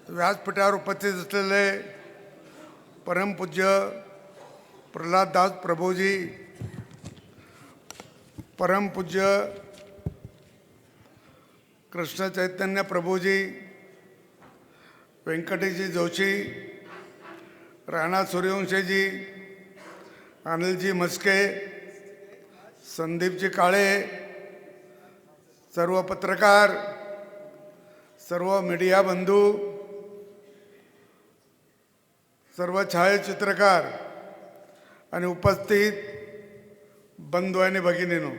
व्यासपीठावर उपस्थित असलेले परमपूज्य प्रल्हाददास प्रभूजी, परमपूज्य कृष्ण चैतन्य प्रभूजी, व्यंकटेशजी जोशी, राणा सूर्यवंशीजी, अनिलजी मस्के, संदीपजी काळे, सर्व पत्रकार, सर्व मीडिया बंधू, सर्व छायाचित्रकार आणि उपस्थित बंधू आणि भगिनींनो,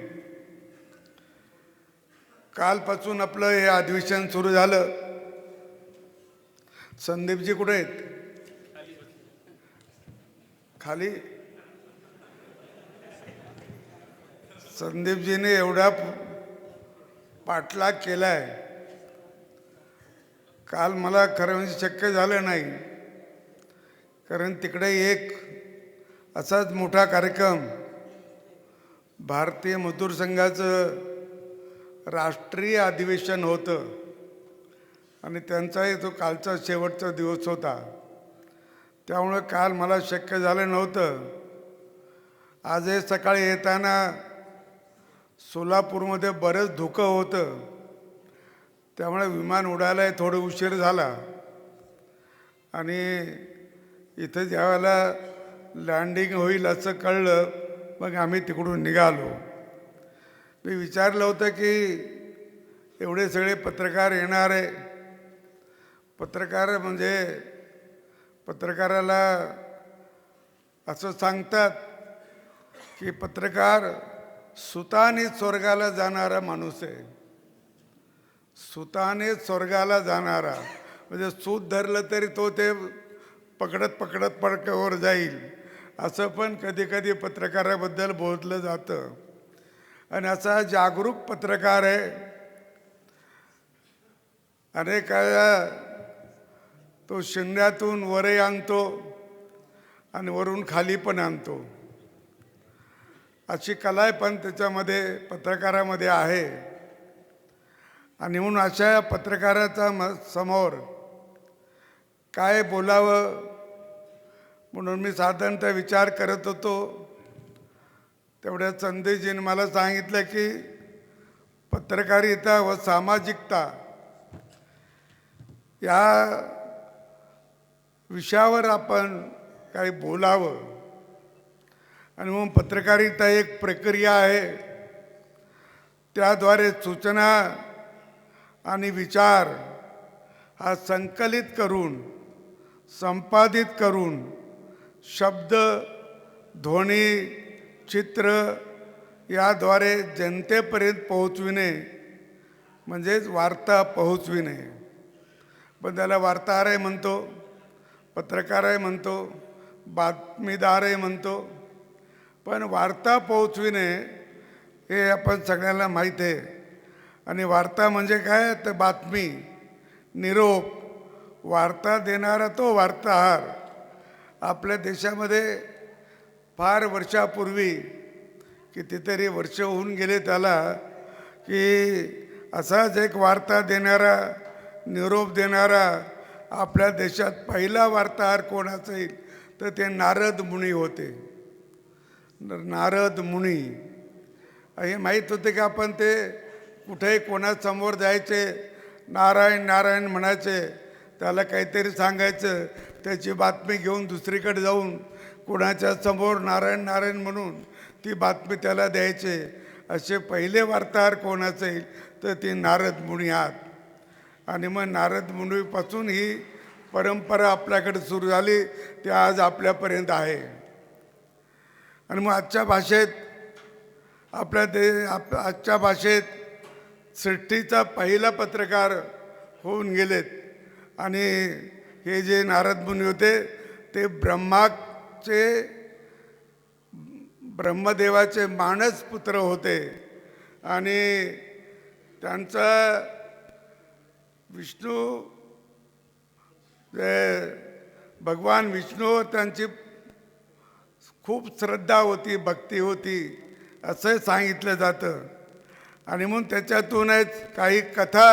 कालपासून आपलं हे अधिवेशन सुरू झालं. संदीपजी कुठे आहेत? खाली. संदीपजीने एवढा पाठलाग केलाय, काल मला खरं म्हणजे शक्य झालं नाही, कारण तिकडे एक असाच मोठा कार्यक्रम भारतीय मजदूर संघाचं राष्ट्रीय अधिवेशन होतं आणि त्यांचाही तो कालचा शेवटचा दिवस होता. त्यामुळे काल मला शक्य झालं नव्हतं. आजही सकाळी येताना सोलापूरमध्ये बरंच धुकं होतं, त्यामुळे विमान उडायला थोडं उशीर झाला आणि इथं ज्यावेळेला लँडिंग होईल असं कळलं, मग आम्ही तिकडून निघालो. मी विचारलं होतं की एवढे सगळे पत्रकार येणार आहे. पत्रकार म्हणजे पत्रकाराला असं सांगतात की पत्रकार सुताने स्वर्गाला जाणारा माणूस आहे. सुताने स्वर्गाला जाणारा म्हणजे सूत धरलं तरी तो ते पकडत पकडत पडक्यावर जाईल, असं पण कधी कधी पत्रकाराबद्दल बोललं जातं. आणि असा जागरूक पत्रकार आहे. अनेक तो शून्यातून वरही आणतो आणि वरून खाली पण आणतो. अशी कला पण त्याच्यामध्ये पत्रकारामध्ये आहे. आणि म्हणून अशा पत्रकाराचा समोर काय बोलावं म्हणून मी साधारणतः विचार करत होतो. तेवढ्या संदेशजीने मला सांगितलं की पत्रकारिता व सामाजिकता या विषयावर आपण काही बोलावं. आणि मग पत्रकारिता एक प्रक्रिया आहे, त्याद्वारे सूचना आणि विचार हा संकलित करून, संपादित करून शब्द, ध्वनी, चित्र याद्वारे जनतेपर्यंत पोहोचविणे म्हणजेच वार्ता पोहोचविणे. पण त्याला वार्ताहरही म्हणतो, पत्रकारही म्हणतो, बातमीदारही म्हणतो. पण वार्ता पोहोचविणे हे आपण सगळ्यांना माहीत आहे. आणि वार्ता म्हणजे काय तर बातमी, निरोप. वार्ता देणारा तो वार्ताहर. आपल्या देशामध्ये फार वर्षापूर्वी, कितीतरी वर्ष होऊन गेले त्याला, की असाच एक वार्ता देणारा, निरोप देणारा आपल्या देशात पहिला वार्ताहर कोण असेल तर ते नारद मुनी होते. नारद मुनी हे माहीत होते की आपण ते कुठेही कोणासमोर जायचे, नारायण नारायण म्हणायचे, त्याला काहीतरी सांगायचं, त्याची बातमी घेऊन दुसरीकडे जाऊन कोणाच्या समोर नारायण नारायण म्हणून ती बातमी त्याला द्यायचे. असे पहिले वार्ताहर कोण असेल तर ते नारद मुनी आहात. आणि मग नारद मुनीपासून ही परंपरा आपल्याकडे सुरू झाली, ती आज आपल्यापर्यंत आहे. आणि मग आजच्या भाषेत आजच्या भाषेत सृष्टीचा पहिला पत्रकार होऊन गेलेत. आणि हे जे नारद मुनी होते ते ब्रह्मदेवाचे मानस पुत्र होते. आणि त्यांचा विष्णू भगवान विष्णू त्यांची खूप श्रद्धा होती, भक्ती होती असं सांगितलं जातं. आणि म्हणून त्याच्यातूनच काही कथा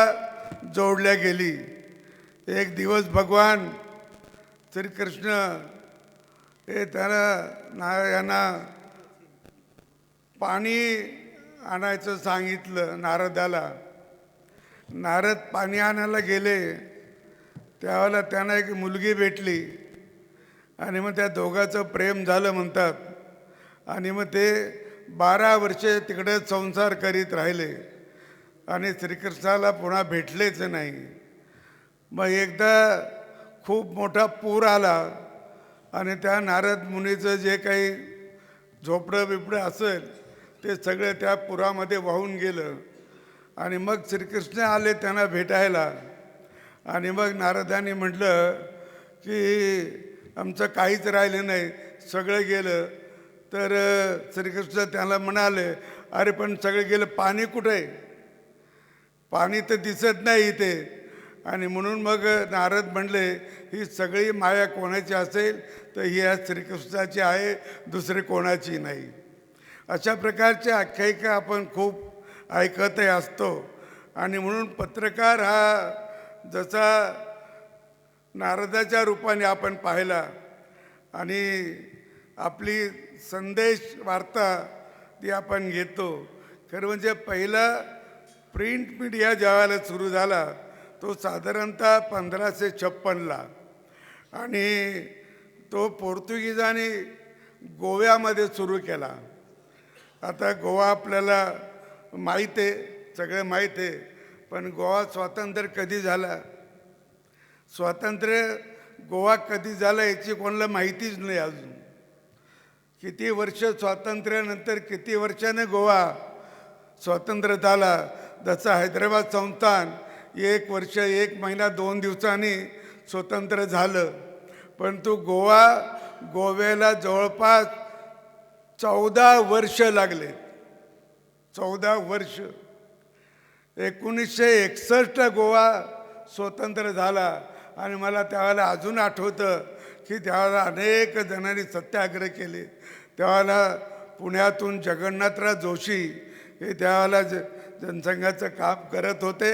जोडल्या गेली. एक दिवस भगवान श्रीकृष्ण हे यांना पाणी आणायचं सांगितलं नारदाला. नारद पाणी आणायला गेले त्यावेळेला त्यांना एक मुलगी भेटली आणि मग त्या दोघांचं प्रेम झालं म्हणतात. आणि मग ते 12 वर्षे तिकडे संसार करीत राहिले आणि श्रीकृष्णाला पुन्हा भेटलेच नाही. मग एकदा खूप मोठा पूर आला आणि त्या नारद मुनीचं जे काही झोपडं बिपडं असेल ते सगळं त्या पुरामध्ये वाहून गेलं. आणि मग श्रीकृष्ण आले त्यांना भेटायला. आणि मग नारदांनी म्हटलं की आमचं काहीच राहिलं नाही, सगळं गेलं. तर श्रीकृष्ण त्याला म्हणाले, अरे पण सगळं गेलं, पाणी कुठं आहे? पाणी तर दिसत नाही इथे. आणि म्हणून मग नारद म्हणले, ही सगळी माया कोणाची असेल तर ही या श्रीकृष्णाची आहे, दुसरी कोणाची नाही. अशा प्रकारचे आख्यायिका आपण खूप ऐकतही असतो. आणि म्हणून पत्रकार हा जसा नारदाच्या रूपाने आपण पाहिला आणि आपली संदेश वार्ता ती आपण घेतो. खरं म्हणजे पहिला प्रिंट मीडिया ज्यावेळेला सुरू झाला तो साधारणतः 1556ला आणि तो पोर्तुगीजांनी गोव्यामध्ये सुरू केला. आता गोवा आपल्याला माहीत आहे, सगळं माहीत आहे. पण गोवा स्वातंत्र्य कधी झाला, स्वातंत्र्य गोवा कधी झाला याची कोणाला माहितीच नाही अजून. किती वर्ष स्वातंत्र्यानंतर किती वर्षाने गोवा स्वतंत्र झाला. जसं हैदराबाद संस्थान 1 वर्ष 1 महिना 2 दिवसांनी स्वतंत्र झालं. परंतु गोव्याला जवळपास 14 वर्ष लागले. 14 वर्ष. 1961 गोवा स्वतंत्र झाला. आणि मला त्यावेळेला अजून आठवतं की त्यावेळेला अनेक जणांनी सत्याग्रह केले. त्यावेळेला पुण्यातून जगन्नाथराव जोशी हे त्यावेळेला जनसंघाचं काम करत होते.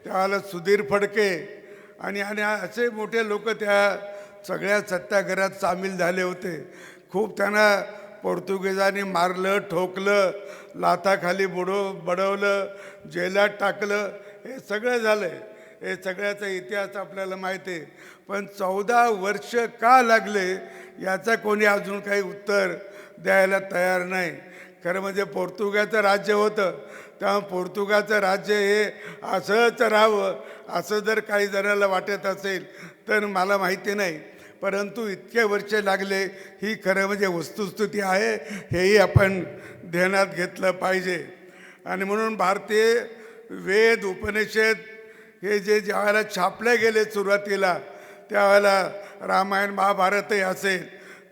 त्यावेळेला सुधीर फडके आणि असे मोठे लोक त्या सगळ्या सत्याग्रहात सामील झाले होते. खूप त्यांना पोर्तुगीजांनी मारलं, ठोकलं, लाथाखाली बडवलं, जेलात टाकलं, हे सगळं झालं. हे सगळ्याचा इतिहास आपल्याला माहिती आहे. पण 14 वर्ष का लागले याचा कोणी अजून काही उत्तर द्यायला तयार नाही. खरं म्हणजे पोर्तुगाचं राज्य होतं तेव्हा पोर्तुगाचं राज्य हे असंच राहावं असं जर काही जणाला वाटत असेल तर मला माहिती नाही. परंतु इतके वर्ष लागले ही खरं म्हणजे वस्तुस्थिती आहे, हेही आपण ध्यानात घेतलं पाहिजे. आणि म्हणून भारतीय वेद उपनिषद हे ज्यावेळेला छापले गेले सुरुवातीला त्यावेळेला रामायण महाभारतही असेल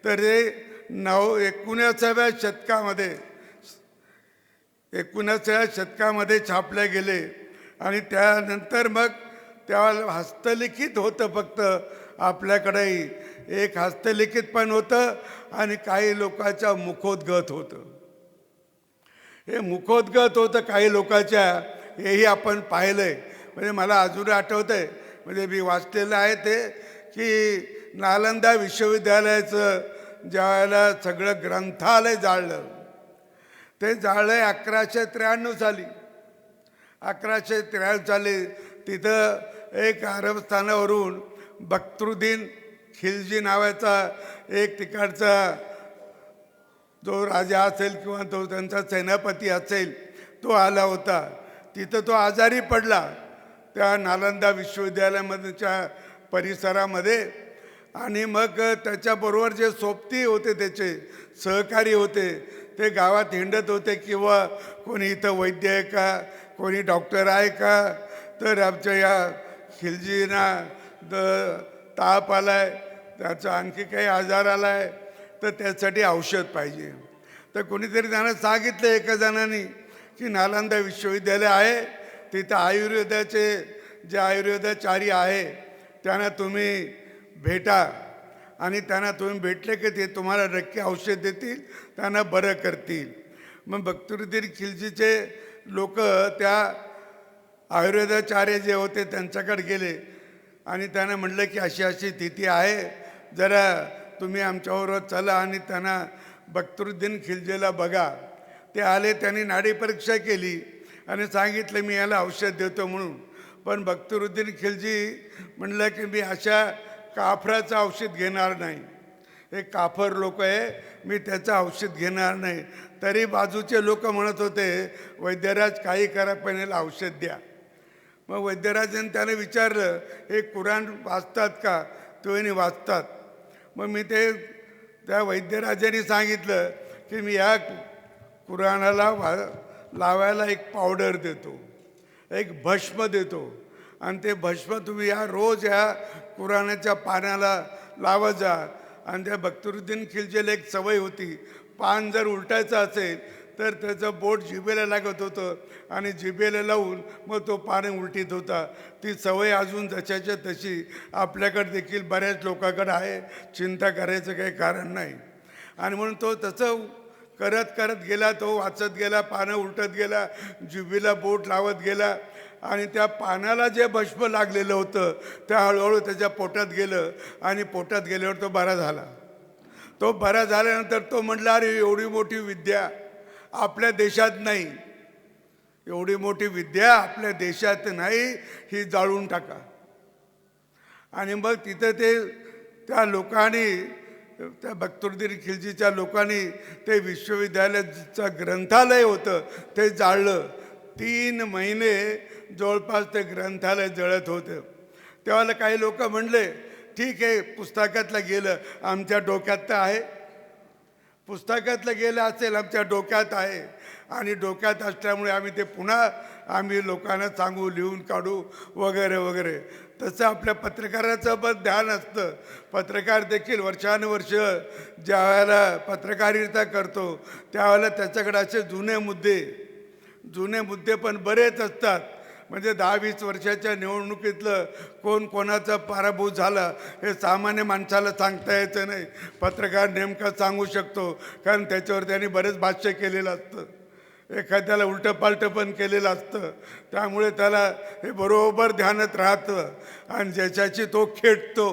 तर हे 19व्या शतकामध्ये छापले गेले. आणि त्यानंतर मग त्यावेळेला हस्तलिखित होतं. फक्त आपल्याकडेही एक हस्तलिखित पण होतं आणि काही लोकांच्या मुखोद्गत होतं. हे मुखोद्गत होतं काही लोकांच्या, हेही आपण पाहिलं आहे. म्हणजे मला अजून आठवतं आहे, म्हणजे मी वाचलेलं आहे ते की नालंदा विश्वविद्यालयाचं ज्यावेळेला सगळं ग्रंथालय जाळलं, ते जाळलं 1193 साली. 1193 साली तिथं एक अरबस्थानावरून बख्तरुद्दीन खिलजी नावाचा एक तिकडचा जो राजा असेल किंवा तो त्यांचा सेनापती असेल तो आला होता. तिथं तो आजारी पडला त्या नालंदा विश्वविद्यालयामध्येच्या परिसरामध्ये. आणि मग त्याच्याबरोबर जे सोबती होते त्याचे सहकारी होते ते गावात हिंडत होते किंवा कोणी इथं वैद्य आहे का, कोणी डॉक्टर आहे का, तर आमच्या या खिलजींना ताप आला आहे, त्याचा आणखी काही आजार आला आहे तर त्यासाठी औषध पाहिजे. तर कोणीतरी त्यांना सांगितलं एका जणांनी की नालंदा विश्वविद्यालय आहे, तिथं आयुर्वेदाचे जे आयुर्वेदाचारी आहे त्यांना तुम्ही भेटा आणि त्यांना तुम्ही भेटले की ते तुम्हाला नक्की औषध देतील, त्यांना बरं करतील. मग बख्तरुद्दीन खिलजीचे लोक त्या आयुर्वेदाचार्य जे होते त्यांच्याकडे गेले आणि त्यानं म्हटलं की अशी अशी स्थिती आहे, जरा तुम्ही आमच्याबरोबर चला आणि त्यांना बख्तरुद्दीन खिलजीला बघा. ते आले, त्यांनी नाडी परीक्षा केली आणि सांगितलं मी याला औषध देतो म्हणून. पण बख्तरुद्दीन खिलजी म्हणलं की मी अशा काफराचं औषध घेणार नाही, हे काफर लोक आहे, मी त्याचं औषध घेणार नाही. तरी बाजूचे लोक म्हणत होते वैद्यराज काही करा पण याला औषध द्या. मग वैद्यराजांनी त्याने विचारलं हे कुराण वाचतात का? तो याने वाचतात. मग मी त्या वैद्यराजांनी सांगितलं की मी या कुराणाला लावायला एक पावडर देतो, एक भस्म देतो, आणि ते भस्म तुम्ही रोज या कुराणाच्या पानाला लावत जा. आणि त्या बख्तरुद्दीन खिलजीला एक सवय होती, पान जर उलटायचं असेल तर त्याचं बोट जिभेला लागत होतं आणि जिभेला लावून मग तो पान उलटीत होता. ती सवय अजून जशाच्या तशी आपल्याकडे देखील बऱ्याच लोकांकडे आहे, चिंता करायचं काही कारण नाही. आणि म्हणून तो तसं करत करत गेला, तो वाचत गेला, पानं उलटत गेला, जिभेला बोट लावत गेला, आणि त्या पानाला जे भस्म लागलेलं होतं त्या हळूहळू त्याच्या पोटात गेलं, आणि पोटात गेल्यावर तो बरा झाला. तो बरा झाल्यानंतर तो म्हटला अरे एवढी मोठी विद्या आपल्या देशात नाही, एवढी मोठी विद्या आपल्या देशात नाही, ही जाळून टाका. आणि मग तिथं त्या लोकांनी, त्या बख्तरुद्दीन खिलजीच्या लोकांनी ते विश्वविद्यालयाचं ग्रंथालय होतं ते जाळलं. 3 महिने जवळपास ते ग्रंथालय जळत होतं. तेव्हा काही लोक म्हणले ठीक आहे, पुस्तकातलं गेलं, आमच्या डोक्यात तर आहे, पुस्तकातलं गेलं असेल आमच्या डोक्यात आहे, आणि डोक्यात असल्यामुळे आम्ही ते पुन्हा लोकांना सांगू, लिहून काढू वगैरे वगैरे. तसं आपल्या पत्रकाराचं पण ध्यान असतं. पत्रकार देखील वर्षानुवर्ष ज्या वेळेला पत्रकारिता करतो त्यावेळेला त्याच्याकडे असे जुने मुद्दे पण बरेच असतात. म्हणजे 10-20 वर्षाच्या निवडणुकीतलं कोण कोणाचा पराभूत झाला हे सामान्य माणसाला सांगता येतं नाही. पत्रकार नेमका सांगू शकतो, कारण त्याच्यावर त्यांनी बरेच भाष्य केलेलं असतं, एखाद्याला उलटं पालटं पण केलेलं असतं. त्यामुळे त्याला हे बरोबर ध्यानात राहतं. आणि ज्याच्याशी तो खेळतो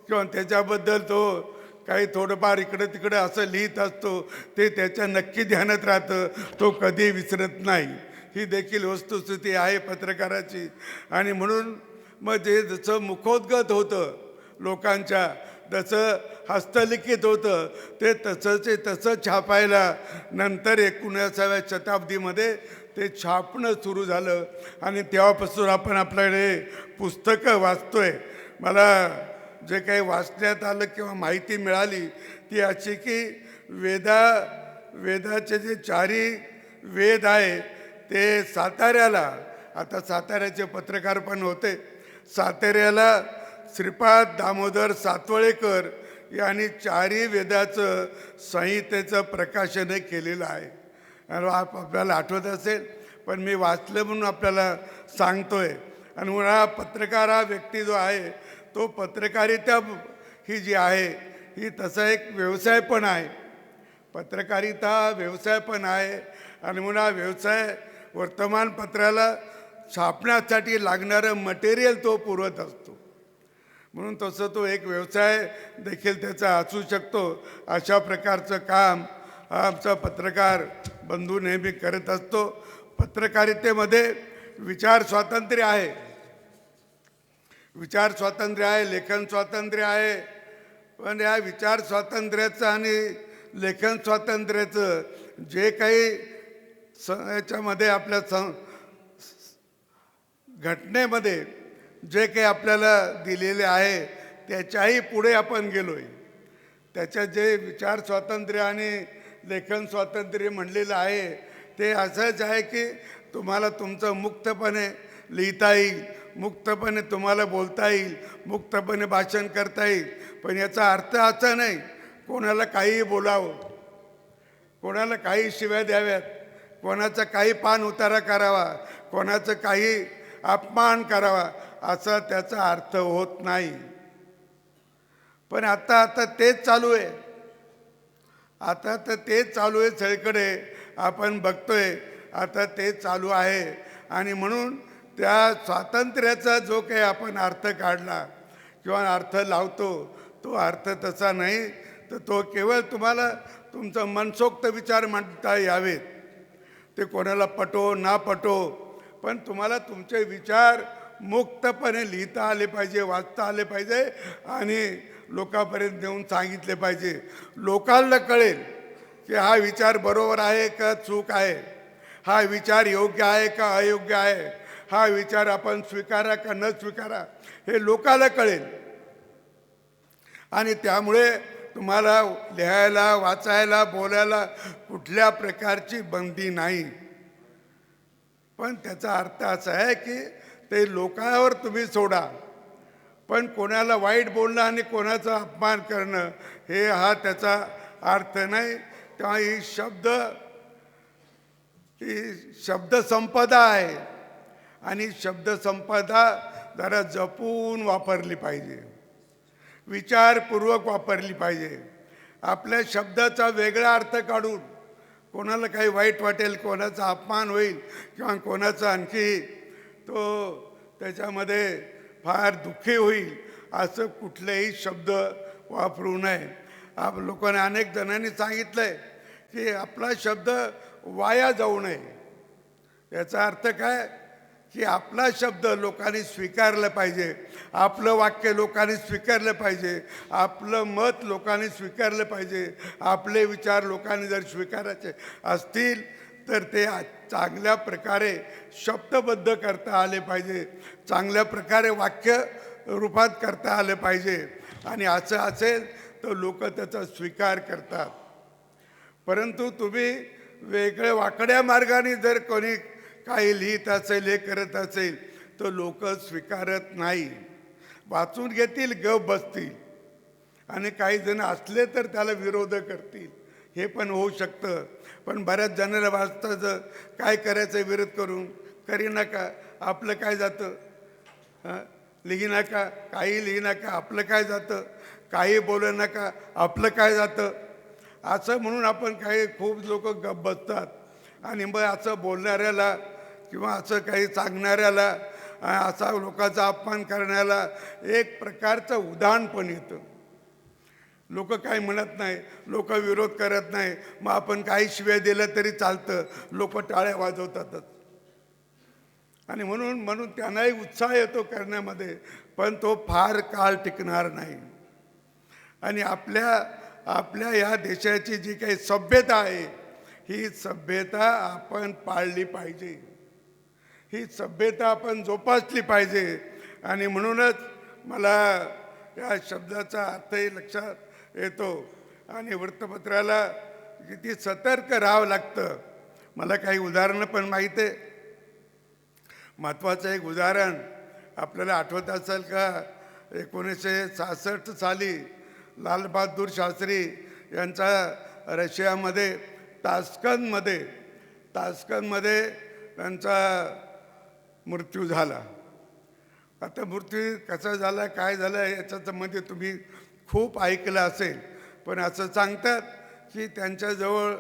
किंवा त्याच्याबद्दल तो काही थोडंफार इकडं तिकडं असं लिहित असतो, ते त्याच्या नक्की ध्यानात राहतं, तो कधी विसरत नाही. ही देखील वस्तुस्थिती आहे पत्रकाराची. आणि म्हणून मग जे जसं मुखोद्गत होतं लोकांच्या, जसं हस्तलिखित होतं ते तसं छापायला नंतर 19व्या शताब्दीमध्ये ते छापणं सुरू झालं. आणि तेव्हापासून आपण आपल्याकडे पुस्तकं वाचतोय. मला जे काही वाचण्यात आलं किंवा माहिती मिळाली ती अशी की वेदाचे जे 4 वेद आहे ते साताऱ्याला, आता साताऱ्याचे पत्रकार पण होते, साताऱ्याला श्रीपाद दामोदर सातवळेकर यांनी 4 वेदाचं संहितेचं प्रकाशन केलेलं आहे. आपल्याला आठवत असेल, पण मी वाचलं म्हणून आपल्याला सांगतोय. आणि म्हणून हा पत्रकार हा व्यक्ती जो आहे तो पत्रकारिता ही जी आहे ही तसा एक व्यवसाय पण आहे. पत्रकारिता व्यवसाय पण आहे. आणि म्हणून हा व्यवसाय वर्तमानपत्राला छापण्यासाठी लागणारं मटेरियल तो पुरवत असतो. म्हणून तसं तो एक व्यवसाय देखील त्याचा असू शकतो. अशा प्रकारचं काम हा आमचा पत्रकार बंधू नेहमी करत असतो. पत्रकारितेमध्ये विचार स्वातंत्र्य आहे, लेखन स्वातंत्र्य आहे. पण या विचार स्वातंत्र्याचं आणि लेखन स्वातंत्र्याचं जे काही याच्यामध्ये आपल्या घटनेमध्ये जे काही आपल्याला दिलेले आहे त्याच्याही पुढे आपण गेलो आहे. त्याच्यात जे विचार स्वातंत्र्य आणि लेखन स्वातंत्र्य म्हणलेलं आहे ते असंच आहे की तुम्हाला तुमचं मुक्तपणे लिहिता येईल, मुक्तपणे तुम्हाला बोलता येईल, मुक्तपणे भाषण करता येईल. पण याचा अर्थ असा नाही कोणाला काहीही बोलावं, कोणाला काही शिव्या द्याव्यात, कोणाचा काही पान उतारा करावा, कोणाचं काही अपमान करावा, असा त्याचा अर्थ होत नाही. पण आता तेच चालू आहे. आता तर तेच चालू आहे, सगळीकडे आपण बघतोय आता तेच चालू आहे. आणि म्हणून त्या स्वातंत्र्याचा जो काही आपण अर्थ काढला किंवा अर्थ लावतो तो अर्थ तसा नाही, तर तो केवळ तुम्हाला तुमचं मनसोक्त विचार मांडता यावेत. ते कोणाला पटो ना पटो, पण तुम्हाला तुमचे विचार मुक्तपणे लिहिता आले पाहिजे, वाचता आले पाहिजे आणि लोकांपर्यंत नेऊन सांगितले पाहिजे. लोकांना कळेल की हा विचार बरोबर आहे का चूक आहे, हा विचार योग्य आहे का अयोग्य आहे, हा विचार आपण स्वीकारा का न स्वीकारा, हे लोकांना कळेल. आणि त्यामुळे तुम्हाला लिहायला, वाचायला, बोलायला कुठल्या प्रकारची बंदी नाही. पण त्याचा अर्थ असा आहे की ते लोकांवर तुम्ही सोडा, पण कोणाला वाईट बोलणं आणि कोणाचा अपमान करणं हा त्याचा अर्थ नाही. तेव्हा ही शब्दसंपदा आहे आणि शब्दसंपदा जरा जपून वापरली पाहिजे, विचारपूर्वक वापरली पाहिजे. आपल्या शब्दाचा वेगळा अर्थ काढून कोणाला काही वाईट वाटेल, कोणाचा अपमान होईल किंवा कोणाचा आणखी तो त्याच्यामध्ये फार दुःखी होईल असं कुठलेही शब्द वापरू नये. लोकांना अनेक जणांनी सांगितलं आहे की आपला शब्द वाया जाऊ नये. याचा अर्थ काय की आपला शब्द लोकांनी स्वीकारलं पाहिजे, आपलं वाक्य लोकांनी स्वीकारलं पाहिजे, आपलं मत लोकांनी स्वीकारलं पाहिजे. आपले विचार लोकांनी जर स्वीकारायचे असतील तर ते चांगल्या प्रकारे शब्दबद्ध करता आले पाहिजे, चांगल्या प्रकारे वाक्य रूपात करता आले पाहिजे. आणि असं असेल तर लोक त्याचा स्वीकार करतात. परंतु तुम्ही वेगळ्या वाकड्या मार्गाने जर कोणी काही लिहित असेल, हे करत असेल तर लोक स्वीकारत नाही, वाचून घेतील, गप बसतील आणि काही जण असले तर त्याला विरोध करतील. हे पण होऊ शकतं. पण बऱ्याच जणांना वाचतं काय करायचं विरोध करून, करी नका, आपलं काय जातं, लिही नका, काही लिही नका, आपलं काय जातं, काही बोलू नका, आपलं काय जातं, असं म्हणून आपण काही खूप लोक गप्प बसतात. आणि मग असं बोलणाऱ्याला किंवा असं काही सांगणाऱ्याला, असा लोकांचा अपमान करण्याला एक प्रकारचं उदाहरण पण येतं. लोक काही म्हणत नाही, लोक विरोध करत नाही, मग आपण काही शिव्या दिलं तरी चालतं, लोक टाळ्या वाजवतातच. आणि म्हणून त्यांनाही उत्साह येतो करण्यामध्ये, पण तो फार काळ टिकणार नाही. आणि आपल्या या देशाची जी काही सभ्यता आहे, ही सभ्यता आपण पाळली पाहिजे, ही सभ्यता आपण जोपासली पाहिजे. आणि म्हणूनच मला या शब्दाचा अर्थही लक्षात येतो. आणि वृत्तपत्राला किती सतर्क राहावं लागतं. मला काही उदाहरणं पण माहीत आहे. महत्त्वाचं एक उदाहरण आपल्याला आठवत असेल का, 1966 साली लालबहादूर शास्त्री यांचा रशियामध्ये तास्कनमध्ये त्यांचा मृत्यू झाला. आता मृत्यू कसा झाला, काय झालं याच्यामध्ये तुम्ही खूप ऐकलं असेल. पण असं सांगतात की त्यांच्याजवळ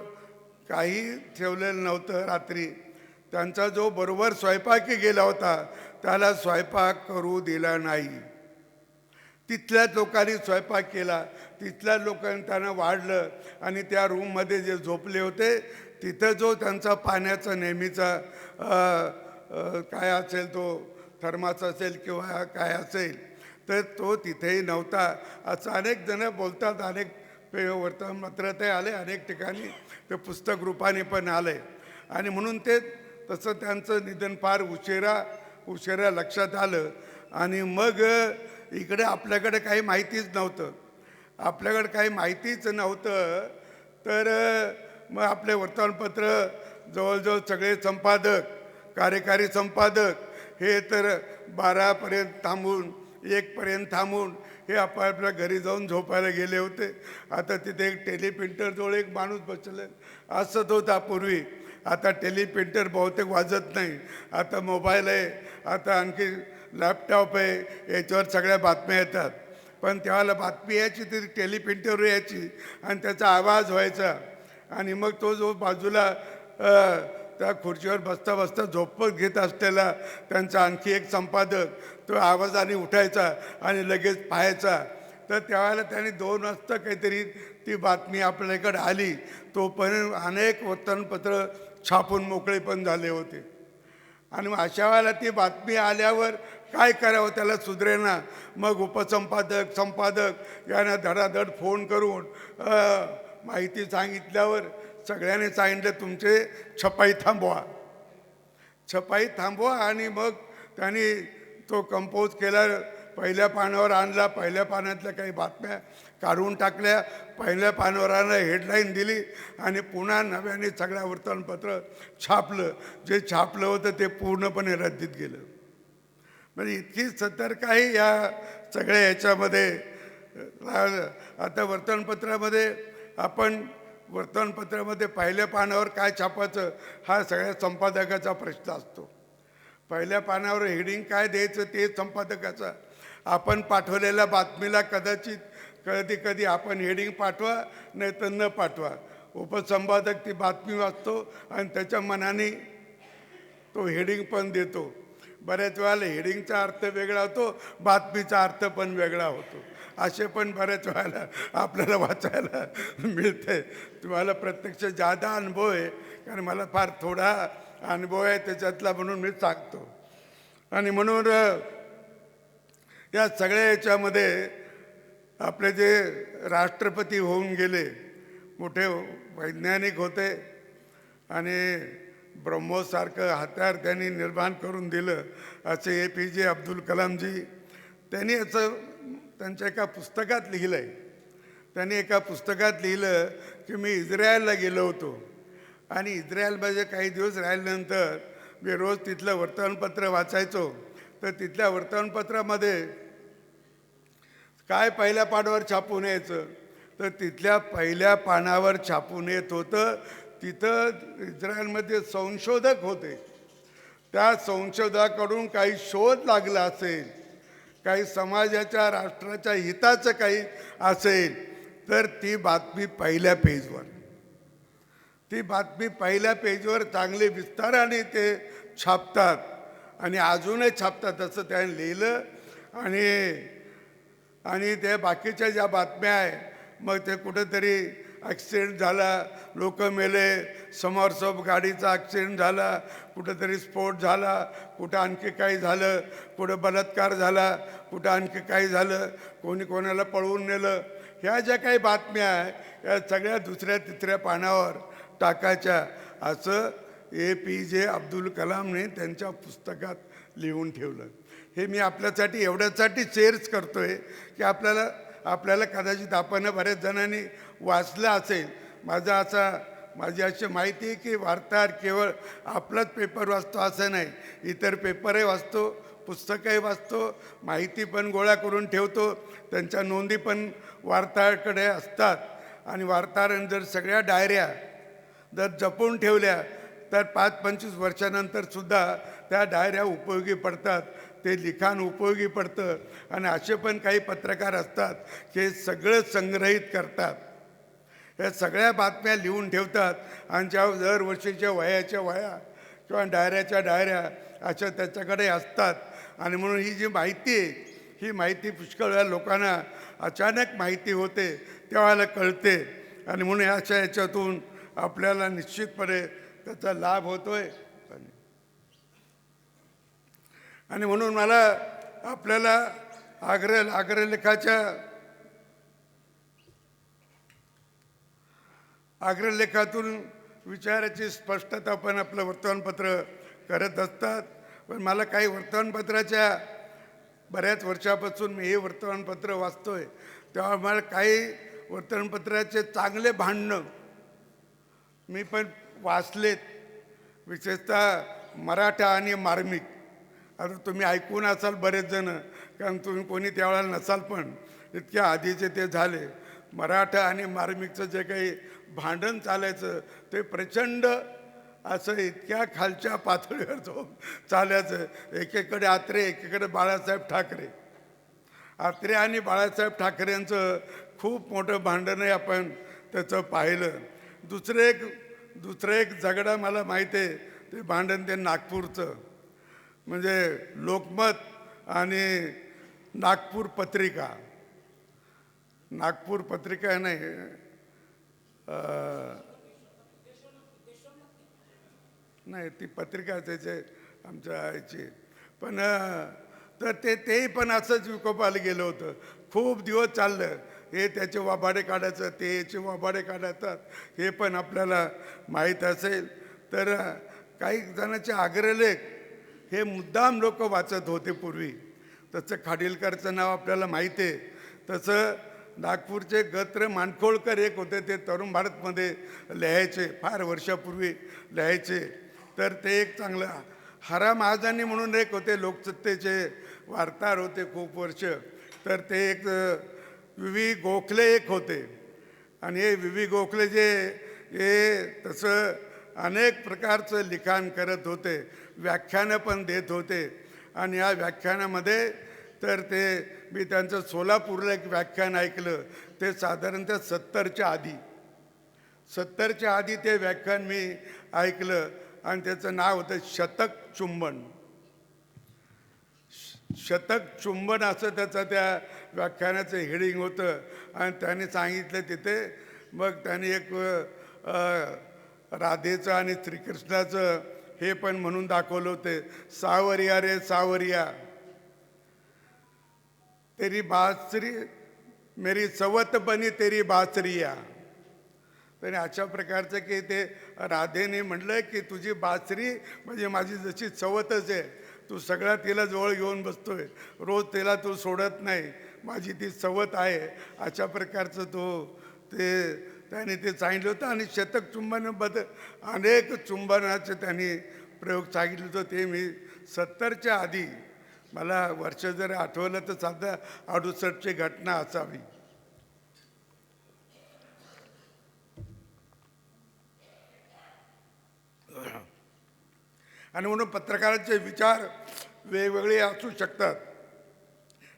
काही ठेवलेलं नव्हतं. रात्री त्यांचा जो बरोबर स्वयंपाकी गेला होता त्याला स्वयंपाक करू दिला नाही. तिथल्याच लोकांनी स्वयंपाक केला, तिथल्या लोकांनी त्यांना वाढलं आणि त्या रूममध्ये जे झोपले होते तिथं जो त्यांचा पाण्याचा नेहमीचा काय असेल, तो थर्मास असेल किंवा काय असेल, तर तो तिथेही नव्हता. असं अनेक जण बोलतात. अनेक वर्तमानपत्रात आले, अनेक ठिकाणी ते पुस्तक रूपाने पण आले. आणि म्हणून ते तसं त्यांचं निधन फार उशिरा लक्षात आलं. आणि मग इकडे आपल्याकडे काही माहितीच नव्हतं, तर मग आपले वर्तमानपत्र जवळजवळ सगळे संपादक, कार्यकारी संपादक हे तर 12पर्यंत थांबून, 1पर्यंत थांबून हे आपल्या घरी जाऊन झोपायला गेले होते. आता तिथे एक टेलिप्रिंटरजवळ एक माणूस बसले असत होता पूर्वी. आता टेलिप्रिंटर बहुतेक वाजत नाही, आता मोबाईल आहे, आता आणखी लॅपटॉप आहे, याच्यावर सगळ्या बातम्या येतात. पण तेव्हाला बातमी यायची ती टेलिप्रिंटरवर यायची आणि त्याचा आवाज व्हायचा. आणि मग तो जो बाजूला त्या खुर्चीवर बसता बसता झोपत घेत असलेला त्यांचा आणखी एक संपादक तो आवाजाने उठायचा आणि लगेच पाहायचा. तर त्यावेळेला त्यांनी 2 वाजता काहीतरी ती बातमी आपल्याकडे आली. तोपर्यंत अनेक वर्तमानपत्र छापून मोकळे पण झाले होते. आणि मग अशा वेळेला ती बातमी आल्यावर काय करावं त्याला सुधरेना. मग उपसंपादक संपादक यांना धडाधड फोन करून माहिती सांगितल्यावर सगळ्यांनी सांगितलं तुमचे छपाई थांबवा, छपाई थांबवा. आणि मग त्यांनी तो कंपोज केला, पहिल्या पानावर आणला. पहिल्या पानातल्या काही बातम्या काढून टाकल्या, पहिल्या पानावर हेडलाईन दिली आणि पुन्हा नव्याने सगळ्या वर्तमानपत्र छापलं. जे छापलं होतं ते पूर्णपणे रद्दीत गेलं. म्हणजे इतकी सतर्क आहे या सगळ्या ह्याच्यामध्ये. आता वर्तमानपत्रामध्ये आपण वर्तमानपत्रामध्ये पहिल्या पानावर काय छापायचं हा सगळ्या संपादकाचा प्रश्न असतो. पहिल्या पानावर हेडिंग काय द्यायचं ते संपादकाचा. आपण पाठवलेल्या बातमीला कदाचित कधी कधी आपण हेडिंग पाठवा नाही तर न पाठवा, उपसंपादक ती बातमी वाचतो आणि त्याच्या मनाने तो हेडिंग पण देतो. बऱ्याच वेळेला हेडिंगचा अर्थ वेगळा होतो, बातमीचा अर्थ पण वेगळा होतो. असे पण बऱ्याच वेळेला आपल्याला वाचायला मिळते. तुम्हाला प्रत्यक्ष जादा अनुभव आहे, कारण मला फार थोडा अनुभव आहे त्याच्यातला, म्हणून मी सांगतो. आणि म्हणून या सगळ्या याच्यामध्ये आपले जे राष्ट्रपती होऊन गेले, मोठे वैज्ञानिक होते आणि ब्रह्मोसारखं हत्यार त्यांनी निर्माण करून दिलं असे APJ अब्दुल कलामजी. त्यांनी असं त्यांच्या एका पुस्तकात लिहिलं आहे. त्यांनी एका पुस्तकात लिहिलं की मी इस्रायलला गेलो होतो आणि इस्रायलमध्ये काही दिवस राहिल्यानंतर मी रोज तिथलं वर्तमानपत्र वाचायचो. तर तिथल्या वर्तमानपत्रामध्ये काय पहिल्या पानावर छापून यायचं, तर तिथल्या पहिल्या पानावर छापून येत होतं तिथं इस्रायलमध्ये संशोधक होते. त्या संशोधकाकडून काही शोध लागला असेल, काही समाजाच्या राष्ट्राच्या हिताचं काही असेल, तर ती बातमी पहिल्या पेजवर, ती बातमी पहिल्या पेजवर चांगले विस्ताराने ते छापतात आणि अजूनही छापतात असं त्याने लिहिलं. आणि त्या बाकीच्या ज्या बातम्या आहे, मग ते कुठेतरी ॲक्सिडेंट झाला, लोक मेले, समोरसोब गाडीचा ॲक्सिडेंट झाला, कुठेतरी स्फोट झाला, कुठं आणखी काही झालं, कुठं बलात्कार झाला, कुठं आणखी काही झालं, कोणी कोणाला पळवून नेलं, ह्या ज्या काही बातम्या आहे या सगळ्या दुसऱ्या तिसऱ्या पानावर टाकायच्या असं APJ अब्दुल कलामने त्यांच्या पुस्तकात लिहून ठेवलं. हे मी आपल्यासाठी एवढ्यासाठी शेअर्स करतो आहे की आपल्याला कदाचित आपण बऱ्याच जणांनी वाचलं असेल. माझी अशी माहिती आहे की वार्ताहर केवळ आपलाच पेपर वाचतो असं नाही, इतर पेपरही वाचतो, पुस्तकही वाचतो, माहिती पण गोळा करून ठेवतो, त्यांच्या नोंदी पण वार्ताहराकडे असतात. आणि वार्ताहरांनी जर सगळ्या डायऱ्या जर जपून ठेवल्या तर 5-25 वर्षानंतरसुद्धा त्या डायऱ्या उपयोगी पडतात, ते लिखाण उपयोगी पडतं. आणि असे पण काही पत्रकार असतात की सगळं संग्रहित करतात, या सगळ्या बातम्या लिहून ठेवतात आणि ज्या दरवर्षीच्या वह्याच्या वह्या किंवा डायऱ्याच्या डायऱ्या अशा त्याच्याकडे असतात. आणि म्हणून ही जी माहिती आहे, ही माहिती पुष्कळ वेळा लोकांना अचानक माहिती होते, त्यावेळेला कळते. आणि म्हणून अशा याच्यातून आपल्याला निश्चितपणे त्याचा लाभ होतो आहे. आणि म्हणून मला आपल्याला अग्रलेखातून विचाराची स्पष्टता पण आपलं वर्तमानपत्र करत असतात. पण मला काही वर्तमानपत्राच्या बऱ्याच वर्षापासून मी हे वर्तमानपत्र वाचतो आहे, तेव्हा मला काही वर्तमानपत्राचे चांगले भांडणं मी पण वाचलेत, विशेषतः मराठा आणि मार्मिक. आता तुम्ही ऐकून असाल बरेच जण, कारण तुम्ही कोणी त्यावेळेला नसाल, पण इतक्या आधीचे ते झाले. मराठा आणि मार्मिकचं जे काही भांडण चालायचं ते प्रचंड असं इतक्या खालच्या पातळीवर जाऊन चालायचं. एकीकडे आत्रे, एकीकडे बाळासाहेब ठाकरे. आत्रे आणि बाळासाहेब ठाकरेंचं खूप मोठं भांडणही आपण त्याचं पाहिलं. दुसरं एक झगडा मला माहीत आहे, ते भांडण ते नागपूरचं, म्हणजे लोकमत आणि नागपूर पत्रिका. नागपूर पत्रिका नाही, नाही ती पत्रिका त्याचे आमच्या याची पण तर तेही पण असंच विकोपाला गेलं होतं. खूप दिवस चाललं हे त्याचे वाभाडे काढायचं, ते याचे वाभाडे काढायचं, हे पण आपल्याला माहीत असेल. तर काही जणांचे आग्रहलेख हे मुद्दाम लोक वाचत होते पूर्वी. तसं खाडिलकरचं नाव आपल्याला माहिती आहे. तसं नागपूरचे गत्र मानखोळकर एक होते, ते तरुण भारतमध्ये लिहायचे, फार वर्षापूर्वी लिहायचे. तर ते एक चांगलं हरा महाजानी म्हणून एक होते, लोकसत्तेचे वार्ताहर होते खूप वर्ष. तर ते एक विवी गोखले एक होते. आणि हे विवी गोखले हे तसं अनेक प्रकारचं लिखाण करत होते, व्याख्यानं पण देत होते. आणि या व्याख्यानामध्ये तर ते मी त्यांचं सोलापूरला एक व्याख्यान ऐकलं, ते साधारणतः 70च्या आधी ते व्याख्यान मी ऐकलं. आणि त्याचं नाव होतं शतक चुंबन. शतक चुंबन असं त्याचं त्या व्याख्यानाचं हेडिंग होतं. आणि त्याने सांगितलं तिथे, मग त्याने एक राधेचं आणि श्रीकृष्णाचं हे पण म्हणून दाखवलं होते, सावरिया रे सावरिया तेरी बासरी मेरी सवत बनी तेरी बासरिया. तर अशा प्रकारचं की ते राधेने म्हटलं की तुझी बासरी म्हणजे माझी जशी सवतच आहे, तू सगळ्या तिला जवळ घेऊन बसतोय, रोज तिला तू सोडत नाही, माझी ती सवत आहे. अशा प्रकारचं त्याने ते सांगितलं होतं. आणि शतक चुंबनाबद्दल अनेक चुंबनाचे त्यांनी प्रयोग सांगितलं होतं. ते मी 70च्या आधी, मला वर्ष जर आठवलं तर साधा 68ची घटना असावी. आणि म्हणून पत्रकारांचे विचार वेगवेगळे असू शकतात.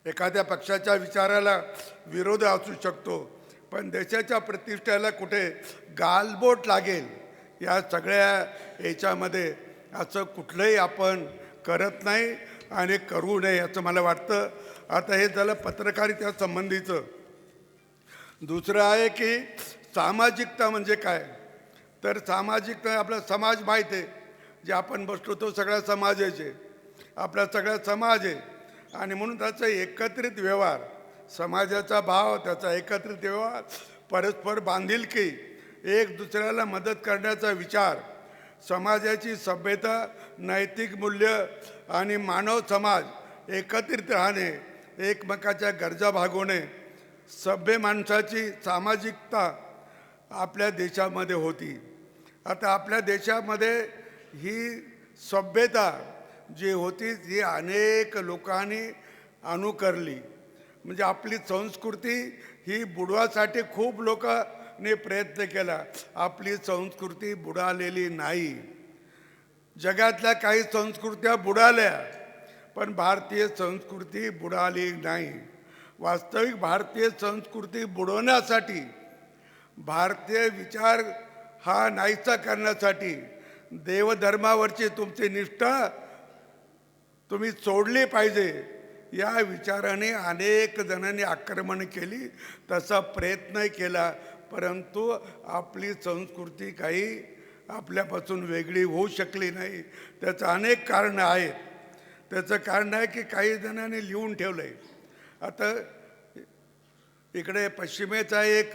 एखाद्या पक्षाच्या विचाराला विरोध असू शकतो, पण देशाच्या प्रतिष्ठेला कुठे गालबोट लागेल या सगळ्या याच्यामध्ये असं कुठलंही आपण करत नाही आणि करू नये असं मला वाटतं. आता हे झालं पत्रकारिता संबंधीचं. दुसरं आहे की सामाजिकता म्हणजे काय. तर सामाजिकता, आपला समाज माहीत आहे, जे आपण बसतो तो सगळा समाजाचे, आपला सगळा समाज आहे. आणि म्हणून त्याचा एकत्रित व्यवहार, समाजाचा भाव, त्याचा एकत्रित व्यवहार, परस्पर बांधिलकी, एक दुसऱ्याला मदत करण्याचा विचार, समाजाची सभ्यता, नैतिक मूल्य आणि मानव समाज एकत्रित राहणे, एकमेकाच्या गरजा भागवणे, सभ्य माणसाची सामाजिकता आपल्या देशामध्ये होती. आता आपल्या देशामध्ये ही सभ्यता जी होती ती अनेक लोकांनी अनुकरली. म्हणजे आपली संस्कृती ही बुडवासाठी खूप लोकांनी प्रयत्न केला. आपली संस्कृती बुडालेली नाही. जगातल्या काही संस्कृत्या बुडाल्या, पण भारतीय संस्कृती बुडाली नाही. वास्तविक भारतीय संस्कृती बुडवण्यासाठी, भारतीय विचार हा नाहीसा करण्यासाठी, देवधर्मावरची तुमची निष्ठा तुम्ही सोडली पाहिजे या विचाराने अनेक जणांनी आक्रमण केली, तसा प्रयत्न केला. परंतु आपली संस्कृती काही आपल्यापासून वेगळी होऊ शकली नाही. त्याचं अनेक कारणं आहेत. त्याचं कारण आहे की काही जणांनी लिहून ठेवलं आहे. आता इकडे पश्चिमेचा एक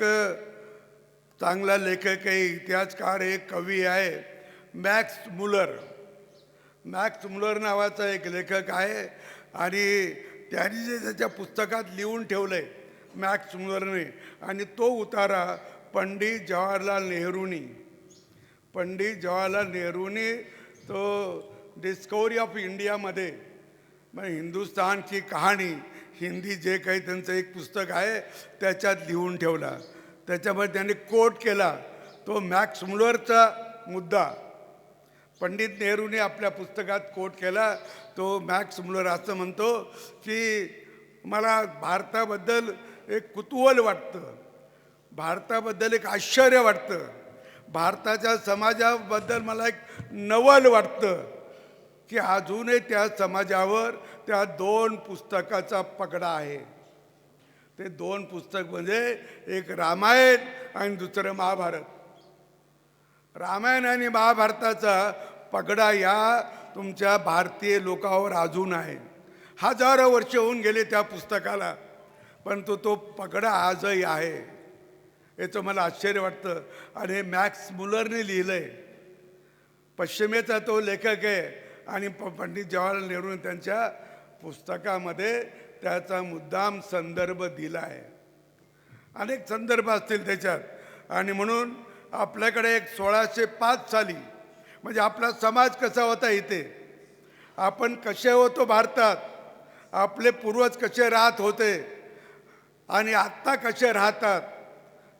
चांगला लेखक आहे, इतिहासकार, एक कवी आहे, मॅक्स मुलर नावाचा एक लेखक आहे. आणि त्यांनी जे त्याच्या पुस्तकात लिहून ठेवलं आहे मॅक्स मुलरने, आणि तो उतारा पंडित जवाहरलाल नेहरूंनी तो डिस्कवरी ऑफ इंडियामध्ये, मग हिंदुस्थानची कहाणी, हिंदी जे काही त्यांचं एक पुस्तक आहे त्याच्यात लिहून ठेवला. त्याच्यामध्ये त्यांनी कोट केला तो मॅक्स मुलरचा मुद्दा. पंडित नेहरूने आपल्या पुस्तकात कोट केला तो मॅक्स मुलर असं म्हणतो की मला भारताबद्दल एक कुतूहल वाटतं, भारताबद्दल एक आश्चर्य वाटतं, भारताच्या समाजाबद्दल मला एक नवल वाटतं की अजूनही त्या समाजावर त्या 2 पुस्तकाचा पगडा आहे. ते 2 पुस्तक म्हणजे एक रामायण आणि दुसरं महाभारत. रामायण आणि महाभारताचा पगडा या तुमच्या भारतीय लोकांवर अजून आहे. हजारो वर्ष होऊन गेले त्या पुस्तकाला, परंतु तो पगडा आजही आहे. याचं मला आश्चर्य वाटतं. आणि हे मॅक्स मुलरने लिहिलं आहे. पश्चिमेचा तो लेखक आहे आणि पंडित जवाहरलाल नेहरू त्यांच्या पुस्तकामध्ये त्याचा मुद्दाम संदर्भ दिला आहे. अनेक संदर्भ असतील त्याच्यात. आणि म्हणून आपल्याकडे एक 1605 साली म्हणजे आपला समाज कसा होता, इथे आपण कसे होतो भारतात, आपले पूर्वज कसे राहत होते आणि आत्ता कसे राहतात,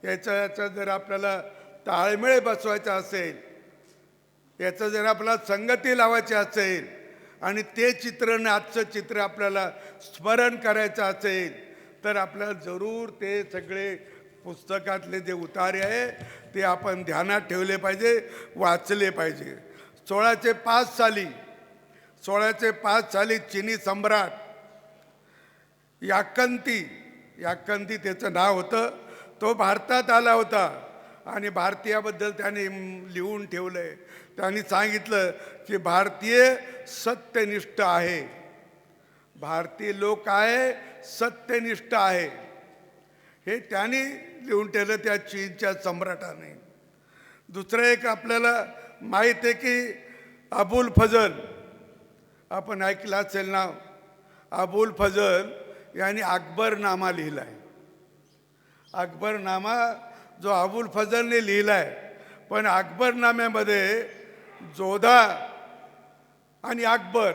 याचा जर आपल्याला ताळमेळ बसवायचा असेल, याचं जर आपल्याला संगती लावायची असेल आणि ते चित्र आणि आजचं चित्र आपल्याला स्मरण करायचं असेल, तर आपल्याला जरूर ते सगळे पुस्तकातले जे उतारे आहे ते आपण ध्यानात ठेवले पाहिजे, वाचले पाहिजे. 1605 साली चिनी सम्राट याकंती त्याचं नाव होतं, तो भारतात आला होता आणि भारतीयाबद्दल त्याने लिहून ठेवलं आहे. त्यांनी सांगितलं की भारतीय सत्यनिष्ठ आहे, भारतीय लोक आहे सत्यनिष्ठ आहे. हे त्यांनी लिहून ठेवलं त्या चीनच्या सम्राटाने. दुसरं एक आपल्याला माहीत आहे की अबुल फजल, आपण ऐकलं असेल नाव. अबुल फजल यांनी अकबरनामा लिहिला आहे. अकबरनामा जो अबुल फजलने लिहिला आहे, पण अकबरनाम्यामध्ये जोधा आणि अकबर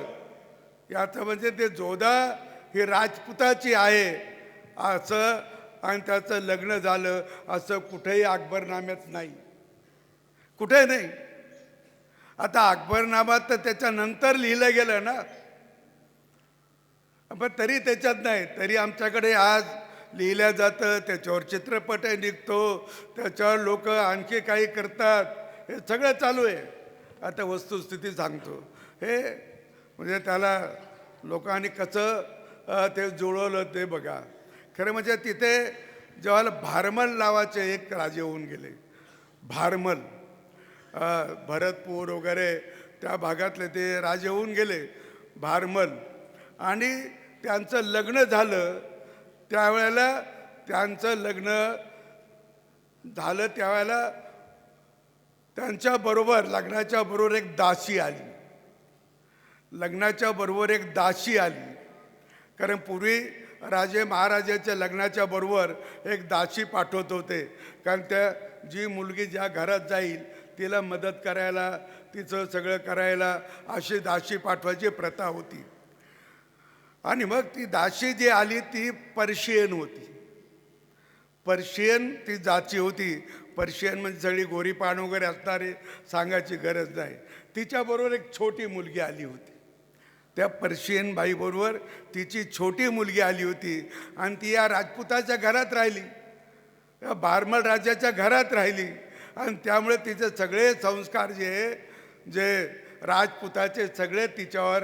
याचं म्हणजे ते जोधा ही राजपुताची आहे असं आणि त्याचं लग्न झालं असं कुठेही अकबरनाम्यात नाही, कुठे नाही. आता अकबरनामा तर त्याच्यानंतर लिहिलं गेलं ना, पण तरी त्याच्यात नाही. तरी आमच्याकडे आज लिहिलं जातं, त्याच्यावर चित्रपटही निघतो, त्याच्यावर लोक आणखी काही करतात, हे सगळं चालू आहे. आता वस्तुस्थिती सांगतो. हे म्हणजे त्याला लोकांनी कसं ते जुळवलं ते बघा. खरं म्हणजे तिथे जेव्हा भारमल नावाचे एक राजे होऊन गेले, भारमल, भरतपूर वगैरे त्या भागातले ते राजे होऊन गेले भारमल, आणि त्यांचं लग्न झालं. त्यावेळेला त्यांचं लग्न झालं त्यावेळेला त्यांच्याबरोबर लग्नाच्या बरोबर एक दासी आली. लग्नाच्या बरोबर एक दासी आली. कारण पूर्वी राजे महाराजाच्या लग्नाच्या बरोबर एक दासी पाठवत होते, कारण त्या जी मुलगी ज्या घरात जाईल तिला मदत करायला, तिचं सगळं करायला अशी दासी पाठवायची प्रथा होती. आणि मग ती दासी जी आली ती पर्शियन होती. पर्शियन ती जाती होती. पर्शियन म्हणजे सगळी गोरीपान वगैरे असणारे, सांगायची गरज नाही. तिच्याबरोबर एक छोटी मुलगी आली होती. त्या पर्शियन बाईबरोबर तिची छोटी मुलगी आली होती आणि ती या राजपुताच्या घरात राहिली, या भारमल राजाच्या घरात राहिली. आणि त्यामुळे तिचे सगळे संस्कार जे राजपुताचे सगळे तिच्यावर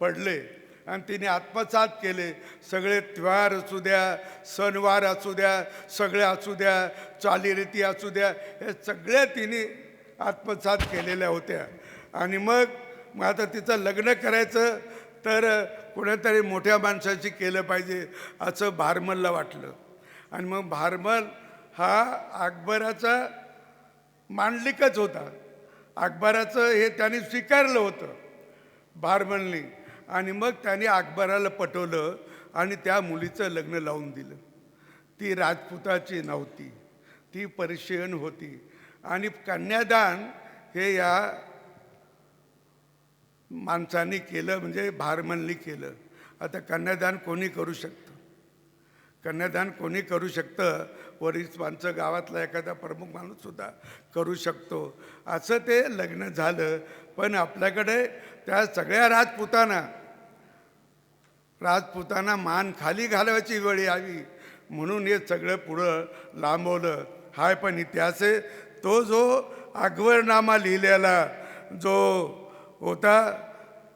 पडले आणि तिने आत्मसात केले. सगळे त्योहार असू द्या, सणवार असू द्या, सगळे असू द्या, चालीरीती असू द्या, हे सगळे तिने आत्मसात केलेल्या होत्या. आणि मग आता तिचं लग्न करायचं तर कोणीतरी मोठ्या माणसाशी केलं पाहिजे असं भारमलला वाटलं. आणि मग भारमल हा अकबराचा मांडलिकच होता. अकबराचं हे त्यांनी स्वीकारलं होतं भारमलनी. आणि मग त्याने अकबराला पटवलं आणि त्या मुलीचं लग्न लावून दिलं. ती राजपुताची नव्हती, ती पर्शियन होती. आणि कन्यादान हे या माणसांनी केलं, म्हणजे भारमलनी केलं. आता कन्यादान कोणी करू शकतं, कन्यादान कोणी करू शकतं, वरिष्ठ माणसं, गावातला एखादा प्रमुख माणूससुद्धा करू शकतो. असं ते लग्न झालं. पण आपल्याकडे त्या सगळ्या राजपुतांना मान खाली घालवायची वेळ यावी म्हणून हे सगळं पुढं लांबवलं. हाय पण इतिहास आहे. तो जो अकबरनामा लिहिलेला जो होता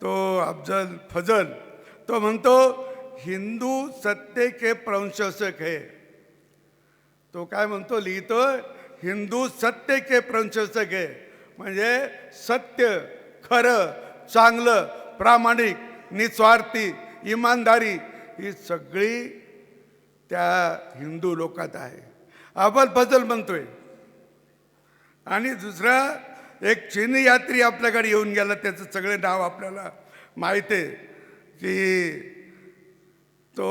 तो अफजल फजल, तो म्हणतो हिंदू सत्य के प्रशंसक है. तो काय म्हणतो, लिहितो हिंदू सत्य के प्रशंसक आहे, म्हणजे सत्य, खरं, चांगलं, प्रामाणिक, निस्वार्थी, इमानदारी ही सगळी त्या हिंदू लोकात आहे. अफजल फजल म्हणतोय. आणि दुसरा एक चीनी यात्री आपल्याकडे येऊन गेला, त्याचं सगळे नाव आपल्याला माहीत आहे की तो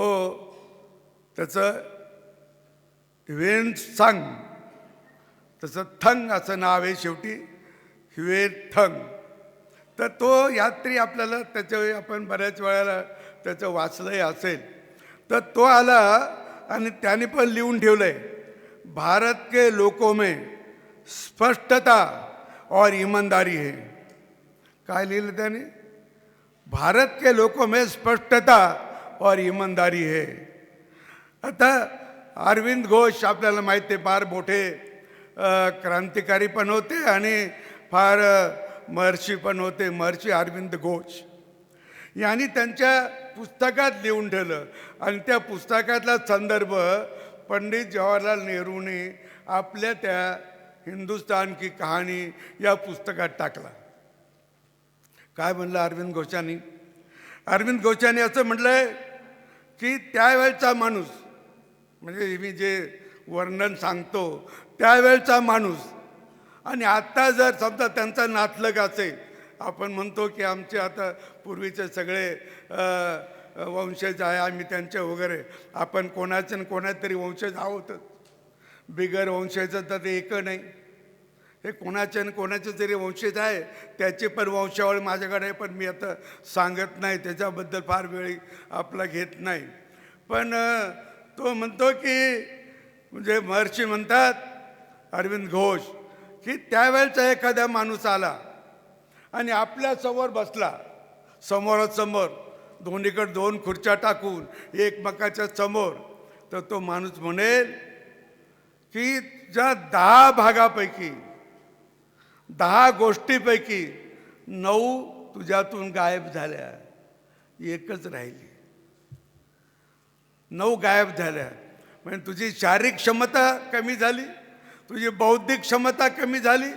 त्याचं ह्युएन सांग, तसं थंग असं नाव आहे शेवटी, ह्युएन थंग. तर तो यात्री आपल्याला त्याच्या आपण बऱ्याच वेळेला त्याचं वाचलंही असेल. तर तो आला आणि त्याने पण लिहून ठेवलंय, भारत के लोगों में स्पष्टता और ईमानदारी है. काय लिहिलं त्याने? भारत के लोगों में स्पष्टता और ईमानदारी है. आता अरविंद घोष आपल्याला माहिती आहे, फार मोठे क्रांतिकारी पण होते आणि फार महर्षी पण होते. महर्षी अरविंद घोष यांनी त्यांच्या पुस्तकात लिहून ठेवलं आणि त्या पुस्तकातला संदर्भ पंडित जवाहरलाल नेहरूने आपल्या त्या हिंदुस्तान की कहाणी या पुस्तकात टाकला. काय म्हणलं अरविंद घोषांनी? अरविंद घोषांनी असं म्हटलंय की त्यावेळचा माणूस, म्हणजे मी जे वर्णन सांगतो त्यावेळचा माणूस आणि आत्ता जर समजा त्यांचा नातलग असेल, आपण म्हणतो की आमचे आता पूर्वीचे सगळे वंशज आहे, आम्ही त्यांचे वगैरे, आपण कोणाचं कोणातरी वंशज आहोतच. बिगर वंशाचं तर ते एक नाही, हे कोणाचे न कोणाचे जरी वंशज आहे त्याची पण वंशावळ माझ्याकडे आहे, पण मी आता सांगत नाही, त्याच्याबद्दल फार वेळी आपला घेत नाही. पण तो म्हणतो की म्हणजे महर्षी म्हणतात अरविंद घोष की त्यावेळचा एखादा माणूस आला आणि आपल्या समोर बसला, समोरासमोर दोन्हीकडे दोन खुर्च्या टाकून एकमेकाच्या समोर, तर तो माणूस म्हणेल की ज्या 10 भागापैकी 10 गोष्टीपैकी 9 तुझ्यातून गायब झाल्या, एकच राहिली. 9 गायब झाल्या. म्हणजे तुझी शारीरिक क्षमता कमी झाली, तुझी बौद्धिक क्षमता कमी झाली,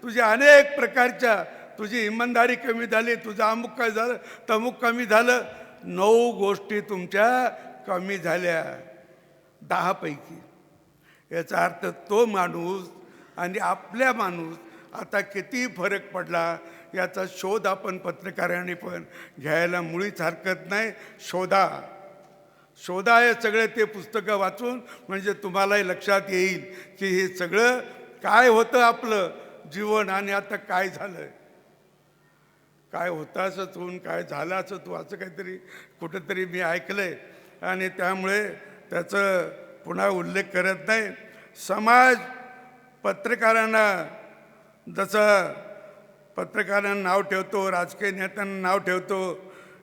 तुझ्या अनेक प्रकारच्या, तुझी इमानदारी कमी झाली, तुझं अमुक काय झालं, तमुक कमी झालं. 9 गोष्टी तुमच्या कमी झाल्या 10 पैकी. याचा अर्थ तो माणूस आणि आपल्या माणूस आता किती फरक पडला याचा शोध आपण पत्रकारांनी पण घ्यायला मुळीच हरकत नाही. शोधा हे सगळे ते पुस्तकं वाचून, म्हणजे तुम्हालाही लक्षात येईल की हे सगळं काय होतं आपलं जीवन आणि आता काय झालं. काय होतं असंच होऊन काय झालं असं तू असं काहीतरी कुठंतरी मी ऐकलंय आणि त्यामुळे त्याचं पुन्हा उल्लेख करत नाही. समाज पत्रकारांना, जसं पत्रकारांना नाव ठेवतो, राजकीय नेत्यांना नाव ठेवतो,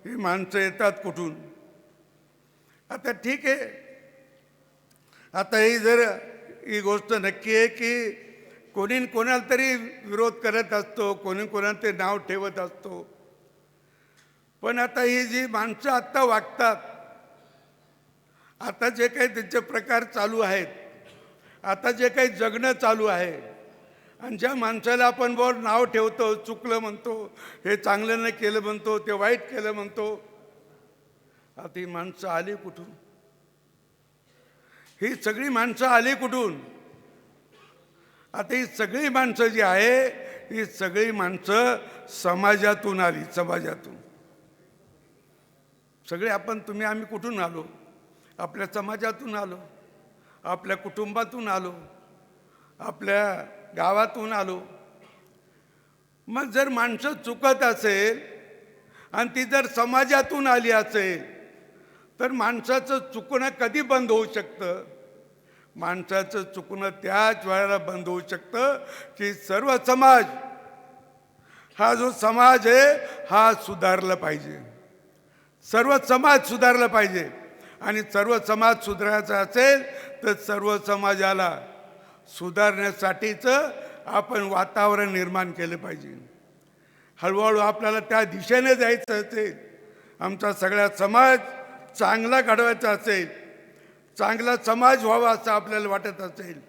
ही माणसं येतात कुठून? आता ठीक आहे, आता ही गोष्ट नक्की आहे की कोणी कोणाला तरी विरोध करत असतो, कोणी कोणाला ते नाव ठेवत असतो. पण आता ही जी माणसं आत्ता वागतात, आता जे काही त्यांचे प्रकार चालू आहेत, आता जे काही जगणं चालू आहे, आणि ज्या माणसाला आपण वर नाव ठेवतो, चुकलं म्हणतो, हे चांगलं नाही केलं म्हणतो, ते वाईट केलं म्हणतो, आता ही माणसं आली कुठून? ही सगळी माणसं आली कुठून? आता ही सगळी माणसं जी आहे, ही सगळी माणसं समाजातून आली. समाजातून सगळे आपण, तुम्ही, आम्ही कुठून आलो? आपल्या समाजातून आलो, आपल्या कुटुंबातून आलो, आपल्या गावातून आलो. मग जर माणसं चुकत असेल आणि ती जर समाजातून आली असेल, तर माणसाचं चुकणं कधी बंद होऊ शकतं? माणसाचं चुकणं त्याच वेळेला बंद होऊ शकतं की सर्व समाज, हा जो समाज आहे हा सुधारला पाहिजे. सर्व समाज सुधारला पाहिजे. आणि सर्व समाज सुधारायचा असेल तर सर्व समाजाला सुधारण्यासाठीचं आपण वातावरण निर्माण केलं पाहिजे. हळूहळू आपल्याला त्या दिशेने जायचं असेल, आमचा सगळा समाज चांगला घडवायचा असेल, चांगला समाज व्हावा असं आपल्याला वाटत असेल,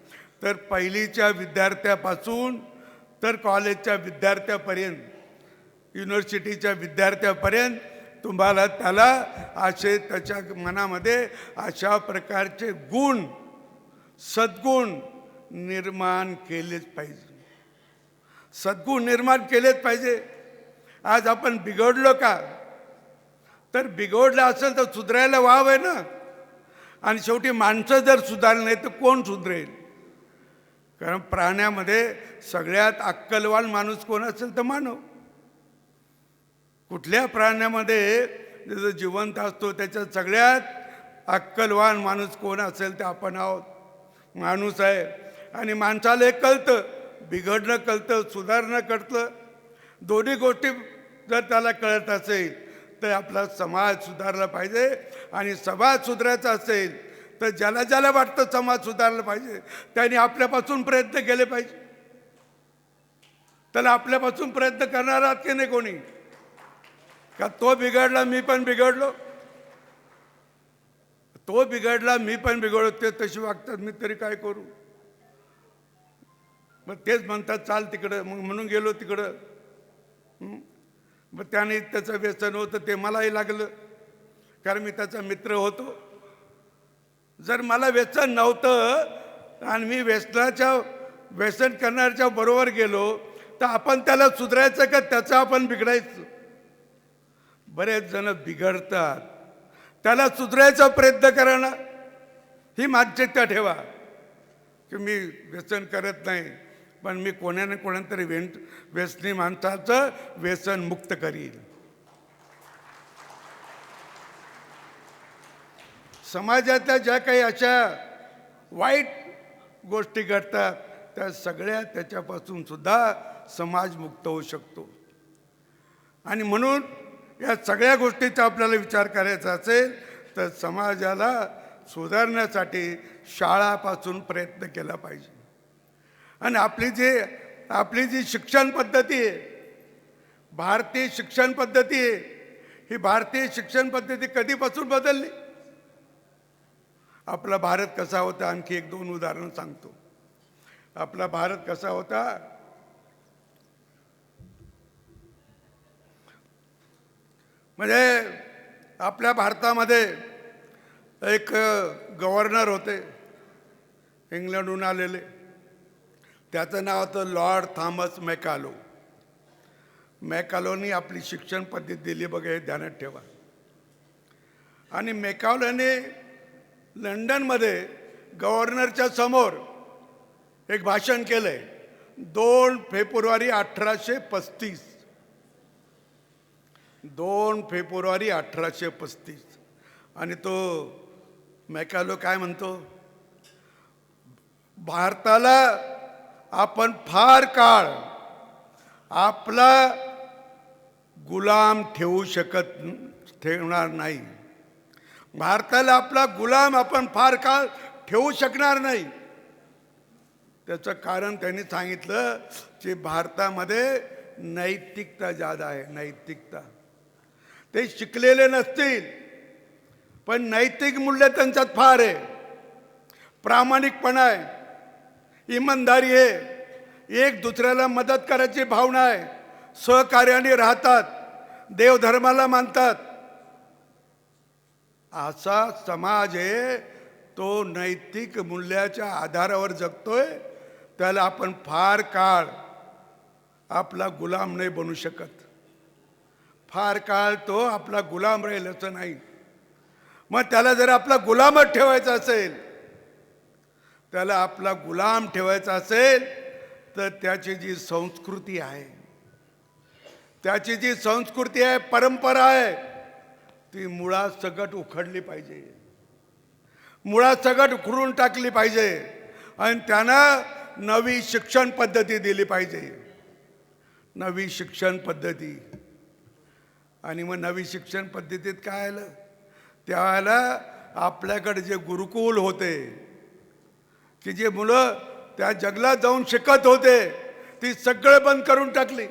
तर पहिलीच्या विद्यार्थ्यापासून तर कॉलेजच्या विद्यार्थ्यापर्यंत, युनिव्हर्सिटीच्या विद्यार्थ्यापर्यंत तुम्हाला त्याला असे त्याच्या मनामध्ये अशा प्रकारचे गुण, सद्गुण निर्माण केलेच पाहिजे. सद्गुण निर्माण केलेच पाहिजे. आज आपण बिघडलो का? तर बिघडलं असेल तर सुधारायला वाव आहे ना. आणि शेवटी माणसं जर सुधारली नाही तर कोण सुधरेल? कारण प्राण्यामध्ये सगळ्यात अक्कलवान माणूस कोण असेल तर मानव. कुठल्या प्राण्यामध्ये जसं जिवंत असतो त्याच्यात सगळ्यात अक्कलवान माणूस कोण असेल ते आपण आहोत. माणूस आहे. आणि माणसाला एक कळतं, बिघडणं कळतं, सुधारणं कळतं. दोन्ही गोष्टी जर त्याला कळत असेल तर आपला समाज सुधारला पाहिजे. आणि समाज सुधारायचा असेल तर ज्याला ज्याला वाटतं समाज सुधारला पाहिजे त्यांनी आपल्यापासून प्रयत्न केले पाहिजे. त्याला आपल्यापासून प्रयत्न करणार आहात की नाही कोणी? का तो बिघडला मी पण बिघडलो, तो बिघडला मी पण बिघडलो, ते तशी वागतात मी तरी काय करू? मग तेच म्हणतात चाल तिकडं. मग म्हणून गेलो तिकडं. मग त्याने त्याचं व्यसन होतं ते मलाही लागलं, कारण मी त्याचा मित्र होतो. जर मला व्यसन नव्हतं आणि मी व्यसन करणाऱ्याच्या बरोबर गेलो तर आपण त्याला सुधारायचं का त्याचं आपण बिघडायचं? बरेच जण बिघडतात, त्याला सुधारायचा प्रयत्न करा ना. ही मानसिकता ठेवा की मी व्यसन करत नाही, पण मी कोणाने कोणातरी व्यसनी माणसाचं व्यसन मुक्त करील. समाजातल्या ज्या काही अशा वाईट गोष्टी घडतात त्या सगळ्या त्याच्यापासून सुद्धा समाज मुक्त होऊ शकतो. आणि म्हणून या सगळ्या गोष्टीचा आपल्याला विचार करायचा असेल तर समाजाला सुधारण्यासाठी शाळापासून प्रयत्न केला पाहिजे. आणि आपली जी शिक्षण पद्धती आहे, भारतीय शिक्षण पद्धती आहे, ही भारतीय शिक्षण पद्धती कधीपासून बदलली? आपला भारत कसा होता? आणखी एक दोन उदाहरण सांगतो. आपला भारत कसा होता? म्हणजे आपल्या भारतामध्ये एक गव्हर्नर होते इंग्लंडहून आलेले. त्याचं नाव होतं लॉर्ड थॉमस मॅकॉलो. मॅकॉलोनी आपली शिक्षण पद्धती दिली बघा, हे ध्यानात ठेवा. आणि मॅकॉलोने लंडनमध्ये गव्हर्नरच्या समोर एक भाषण केलंय 2 फेब्रुवारी 1835. 2 फेब्रुवारी 1835. आणि तो मॅकॉलो काय म्हणतो? भारताला आपण फार काळ आपला गुलाम ठेवणार नाही. भारताला आपला गुलाम आपण फार काळ ठेवू शकणार नाही. त्याचं कारण त्यांनी सांगितलं की भारतामध्ये नैतिकता जादा आहे. नैतिकता. ते शिकलेले नसतील पण नैतिक मूल्य त्यांच्यात फार आहे. प्रामाणिकपणा आहे, इमानदारी आहे, एक दुसऱ्याला मदत करायची भावना आहे, सहकार्याने राहतात, देवधर्माला मानतात. असा समाज आहे तो नैतिक मूल्याच्या आधारावर जगतोय. त्याला आपण फार काळ आपला गुलाम नाही बनू शकत. फार काळ तो आपला गुलाम राहील असं नाही. मग त्याला जर आपला गुलामच ठेवायचा असेल, त्याला आपला गुलाम ठेवायचा असेल तर त्याची जी संस्कृती आहे, त्याची जी संस्कृती आहे, परंपरा आहे, ती मुळासकट उखडली पाहिजे. मुळासकट उखडून टाकली पाहिजे. आणि त्यांना नवी शिक्षण पद्धती दिली पाहिजे. नवी शिक्षण पद्धती. आणि मग नवी शिक्षण पद्धतीत काय आलं? त्यावेळेला आपल्याकडे जे गुरुकुल होते की जे मुलं त्या जंगलात जाऊन शिकत होते, ती सगळं बंद करून टाकली.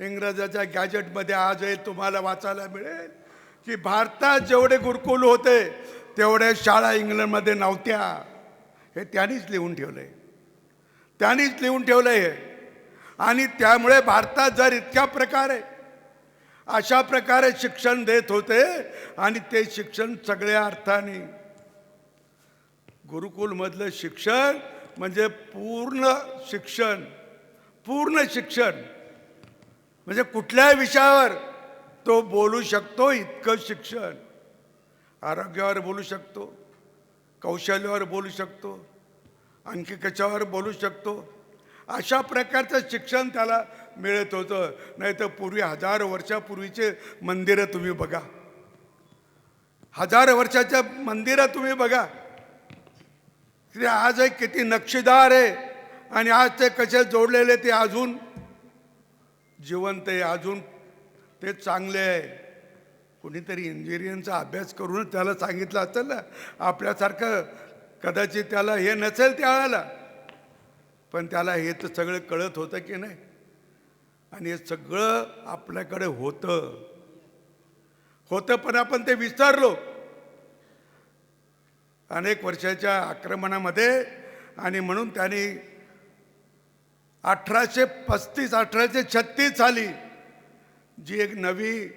इंग्रजाच्या गॅजेटमध्ये आजही तुम्हाला वाचायला मिळेल की भारतात जेवढे गुरुकुल होते तेवढ्या शाळा इंग्लंडमध्ये नव्हत्या. हे त्यांनीच लिहून ठेवलंय, त्यांनीच लिहून ठेवलंय हे. आणि त्यामुळे भारतात जर इतक्या प्रकारे अशा प्रकारे शिक्षण देत होते आणि ते शिक्षण सगळ्या अर्थाने गुरुकुलमधलं शिक्षण म्हणजे पूर्ण शिक्षण, पूर्ण शिक्षण म्हणजे कुठल्याही विषयावर तो बोलू शकतो इतकं शिक्षण. आरोग्यावर बोलू शकतो, कौशल्यावर बोलू शकतो, आणखी कशावर बोलू शकतो. अशा प्रकारचं शिक्षण त्याला मिळत होतं. नाही तर पूर्वी हजारो वर्षापूर्वीचे मंदिरं तुम्ही बघा, हजारो वर्षाच्या मंदिरं तुम्ही बघा, ते आजही किती नक्षीदार आहे आणि आज ते कसे जोडलेले ते अजून जिवंत आहे, अजून ते चांगले आहे. कुणीतरी इंजिनिअरिंगचा अभ्यास करूनच त्याला सांगितलं असेल ना. आपल्यासारखं कदाचित त्याला हे नसेल त्यावेळेला, पण त्याला हे तर सगळं कळत होतं की नाही. आणि हे सगळं आपल्याकडे होतं पण आपण ते विसरलो अनेक वर्षाच्या आक्रमणामध्ये. आणि म्हणून त्यांनी 1835-1836 साली जी एक नवी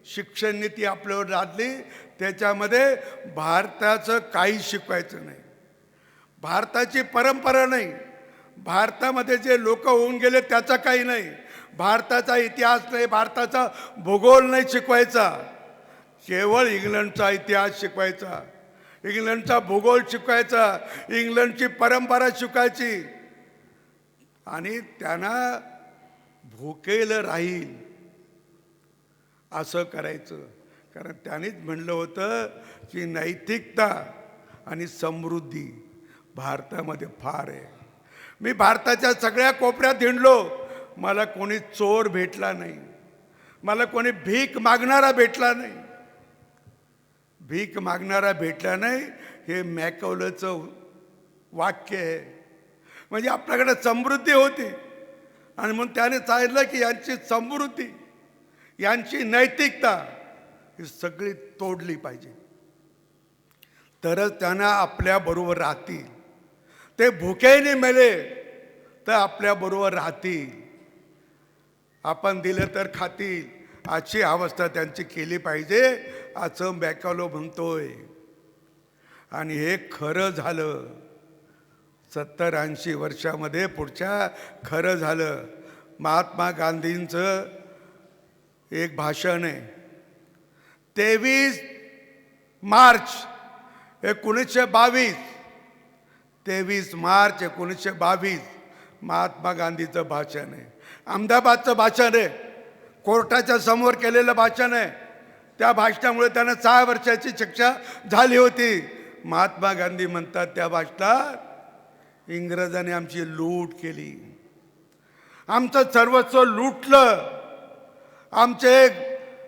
शिक्षण नीती आपल्यावर लादली, त्याच्यामध्ये भारताचं काही शिकवायचं नाही, भारताची परंपरा नाही, भारतामध्ये जे लोक होऊन गेले त्याचा काही नाही, भारताचा इतिहास नाही, भारताचा भूगोल नाही शिकवायचा. केवळ इंग्लंडचा इतिहास शिकवायचा, इंग्लंडचा भूगोल शिकवायचा, इंग्लंडची परंपरा शिकायची. आणि त्यांना भुकेलं राहील असं करायचं. कारण त्यानेच म्हणलं होतं की नैतिकता आणि समृद्धी भारतामध्ये फार आहे. मी भारताच्या सगळ्या कोपऱ्यात हिंडलो, मला कोणी चोर भेटला नाही, मला कोणी भीक मागणारा भेटला नाही. भीक मागणारा भेटला नाही हे मॅकॉलेचं वाक्य आहे. म्हणजे आपल्याकडे समृद्धी होती आणि म्हणून त्याने सांगितलं की यांची समृद्धी, यांची नैतिकता ही सगळी तोडली पाहिजे, तरच त्यांना आपल्याबरोबर राहतील. ते भुकेने मेले तर आपल्याबरोबर राहतील, आपण दिलं तर खातील, अशी अवस्था त्यांची केली पाहिजे असं मॅकॉले म्हणतोय. आणि हे खरं झालं 70-80 वर्षामध्ये. पुढच्या खरं झालं. महात्मा गांधींचं एक भाषण आहे, 23 मार्च 1922, 23 मार्च 1922 महात्मा गांधीचं भाषण आहे. अहमदाबादचं भाषण आहे, कोर्टाच्या समोर केलेलं भाषण आहे. त्या भाषणामुळे त्यांना 6 वर्षाची शिक्षा झाली होती. महात्मा गांधी म्हणतात त्या भाषणात, इंग्रजांनी आमची लूट केली, आमचं सर्वस्व लुटलं, आमचे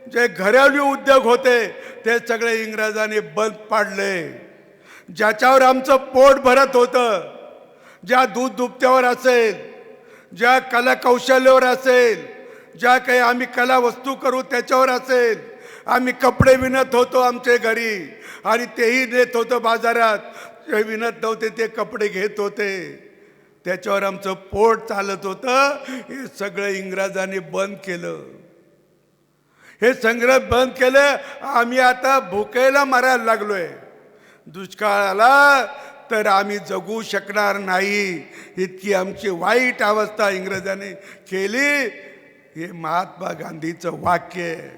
जे घरेलू उद्योग होते ते सगळे इंग्रजांनी बंद पाडले. ज्याच्यावर आमचं पोट भरत होतं, ज्या दूध दुभत्यावर असेल, ज्या कला कौशल्यावर असेल, ज्या काही आम्ही कला वस्तू करू त्याच्यावर असेल, आम्ही कपडे विणत होतो आमच्या घरी आणि तेही नेत होतो बाजारात, जे विणत नव्हते ते कपडे घेत होते, त्याच्यावर आमचं पोट चालत होतं. हे सगळं इंग्रजांनी बंद केलं, हे संग्रह बंद केलं. आम्ही आता भुकेला मरायला लागलोय. दुष्काळ आला तर आम्ही जगू शकणार नाही, इतकी आमची वाईट अवस्था इंग्रजांनी केली. हे महात्मा गांधीचं वाक्य आहे.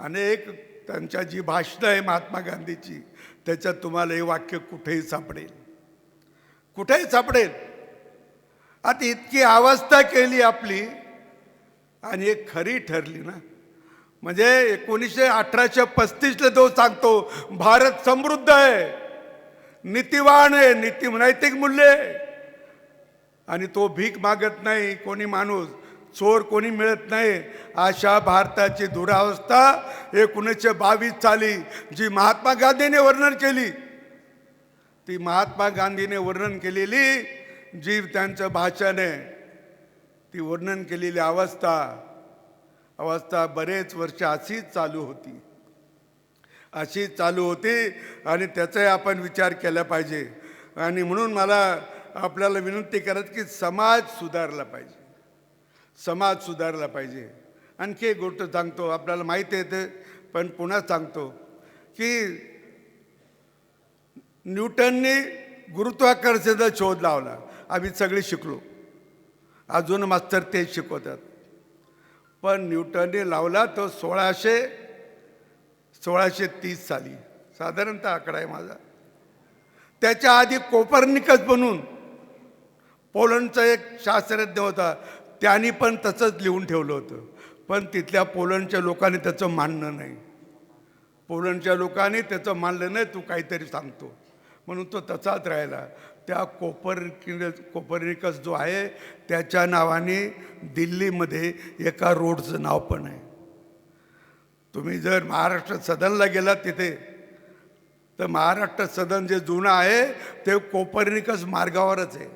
अनेक त्यांच्या जी भाषणं आहे महात्मा गांधीची, त्याच्यात तुम्हाला हे वाक्य कुठेही सापडेल, कुठेही सापडेल. आता इतकी अवस्था केली आपली आणि एक खरी ठरली ना. म्हणजे 1835ला तो सांगतो भारत समृद्ध आहे, नीतिवान आहे, नैतिक मूल्य आहे आणि तो भीक मागत नाही. कोणी माणूस चोर कोणी मिळत नाही. अशा भारताची दुरावस्था 1922 साली जी महात्मा गांधीने वर्णन केली, ती महात्मा गांधीने वर्णन केलेली जी त्यांचं भाषण आहे ती वर्णन केलेली अवस्था बरेच वर्ष अशीच चालू होती, अशीच चालू होती आणि त्याचाही आपण विचार केला पाहिजे. आणि म्हणून मला आपल्याला विनंती करत की समाज सुधारला पाहिजे, समाज सुधारला पाहिजे. आणखी एक गोष्ट सांगतो, आपल्याला माहिती आहे ते, पण पुन्हा सांगतो की न्यूटनने गुरुत्वाकर्षणाचा शोध लावला. आम्ही सगळे शिकलो, अजून मास्तर तेच शिकवतात. पण न्यूटनने लावला तो 1630 साली, साधारणतः आकडा आहे माझा. त्याच्या आधी कोपर्निकस बनून पोलंडचा एक शास्त्रज्ञ होता, त्यांनी पण तसंच लिहून ठेवलं होतं. पण तिथल्या पोलंडच्या लोकांनी त्याचं मानणं नाही. पोलंडच्या लोकांनी त्याचं मानलं नाही, तू काहीतरी सांगतो म्हणून तो तसाच राहिला. त्या कोपर्निकस जो आहे त्याच्या नावाने दिल्लीमध्ये एका रोडचं नाव पण आहे. तुम्ही जर महाराष्ट्र सदनला गेलात तिथे, तर महाराष्ट्र सदन जे जुनं आहे ते कोपर्निकस मार्गावरच आहे.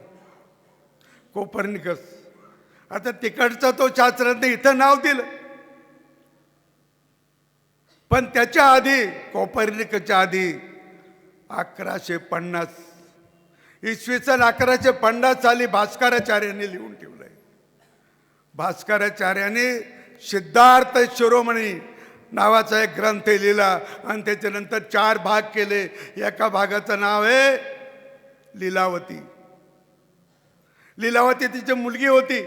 कोपर्निकस. आता तिकडचा तो शास्त्रज्ञ इथं नाव दिलं, पण त्याच्या आधी, कोपर्निकसच्या आधी 1150 इसवी सन 1150 साली भास्कराचार्यांनी लिहून ठेवलंय. भास्कराचार्याने सिद्धार्थ शिरोमणी नावाचा एक ग्रंथ लिहिला आणि त्याच्यानंतर 4 भाग केले. एका भागाचं नाव आहे लीलावती. लीलावती तिची मुलगी होती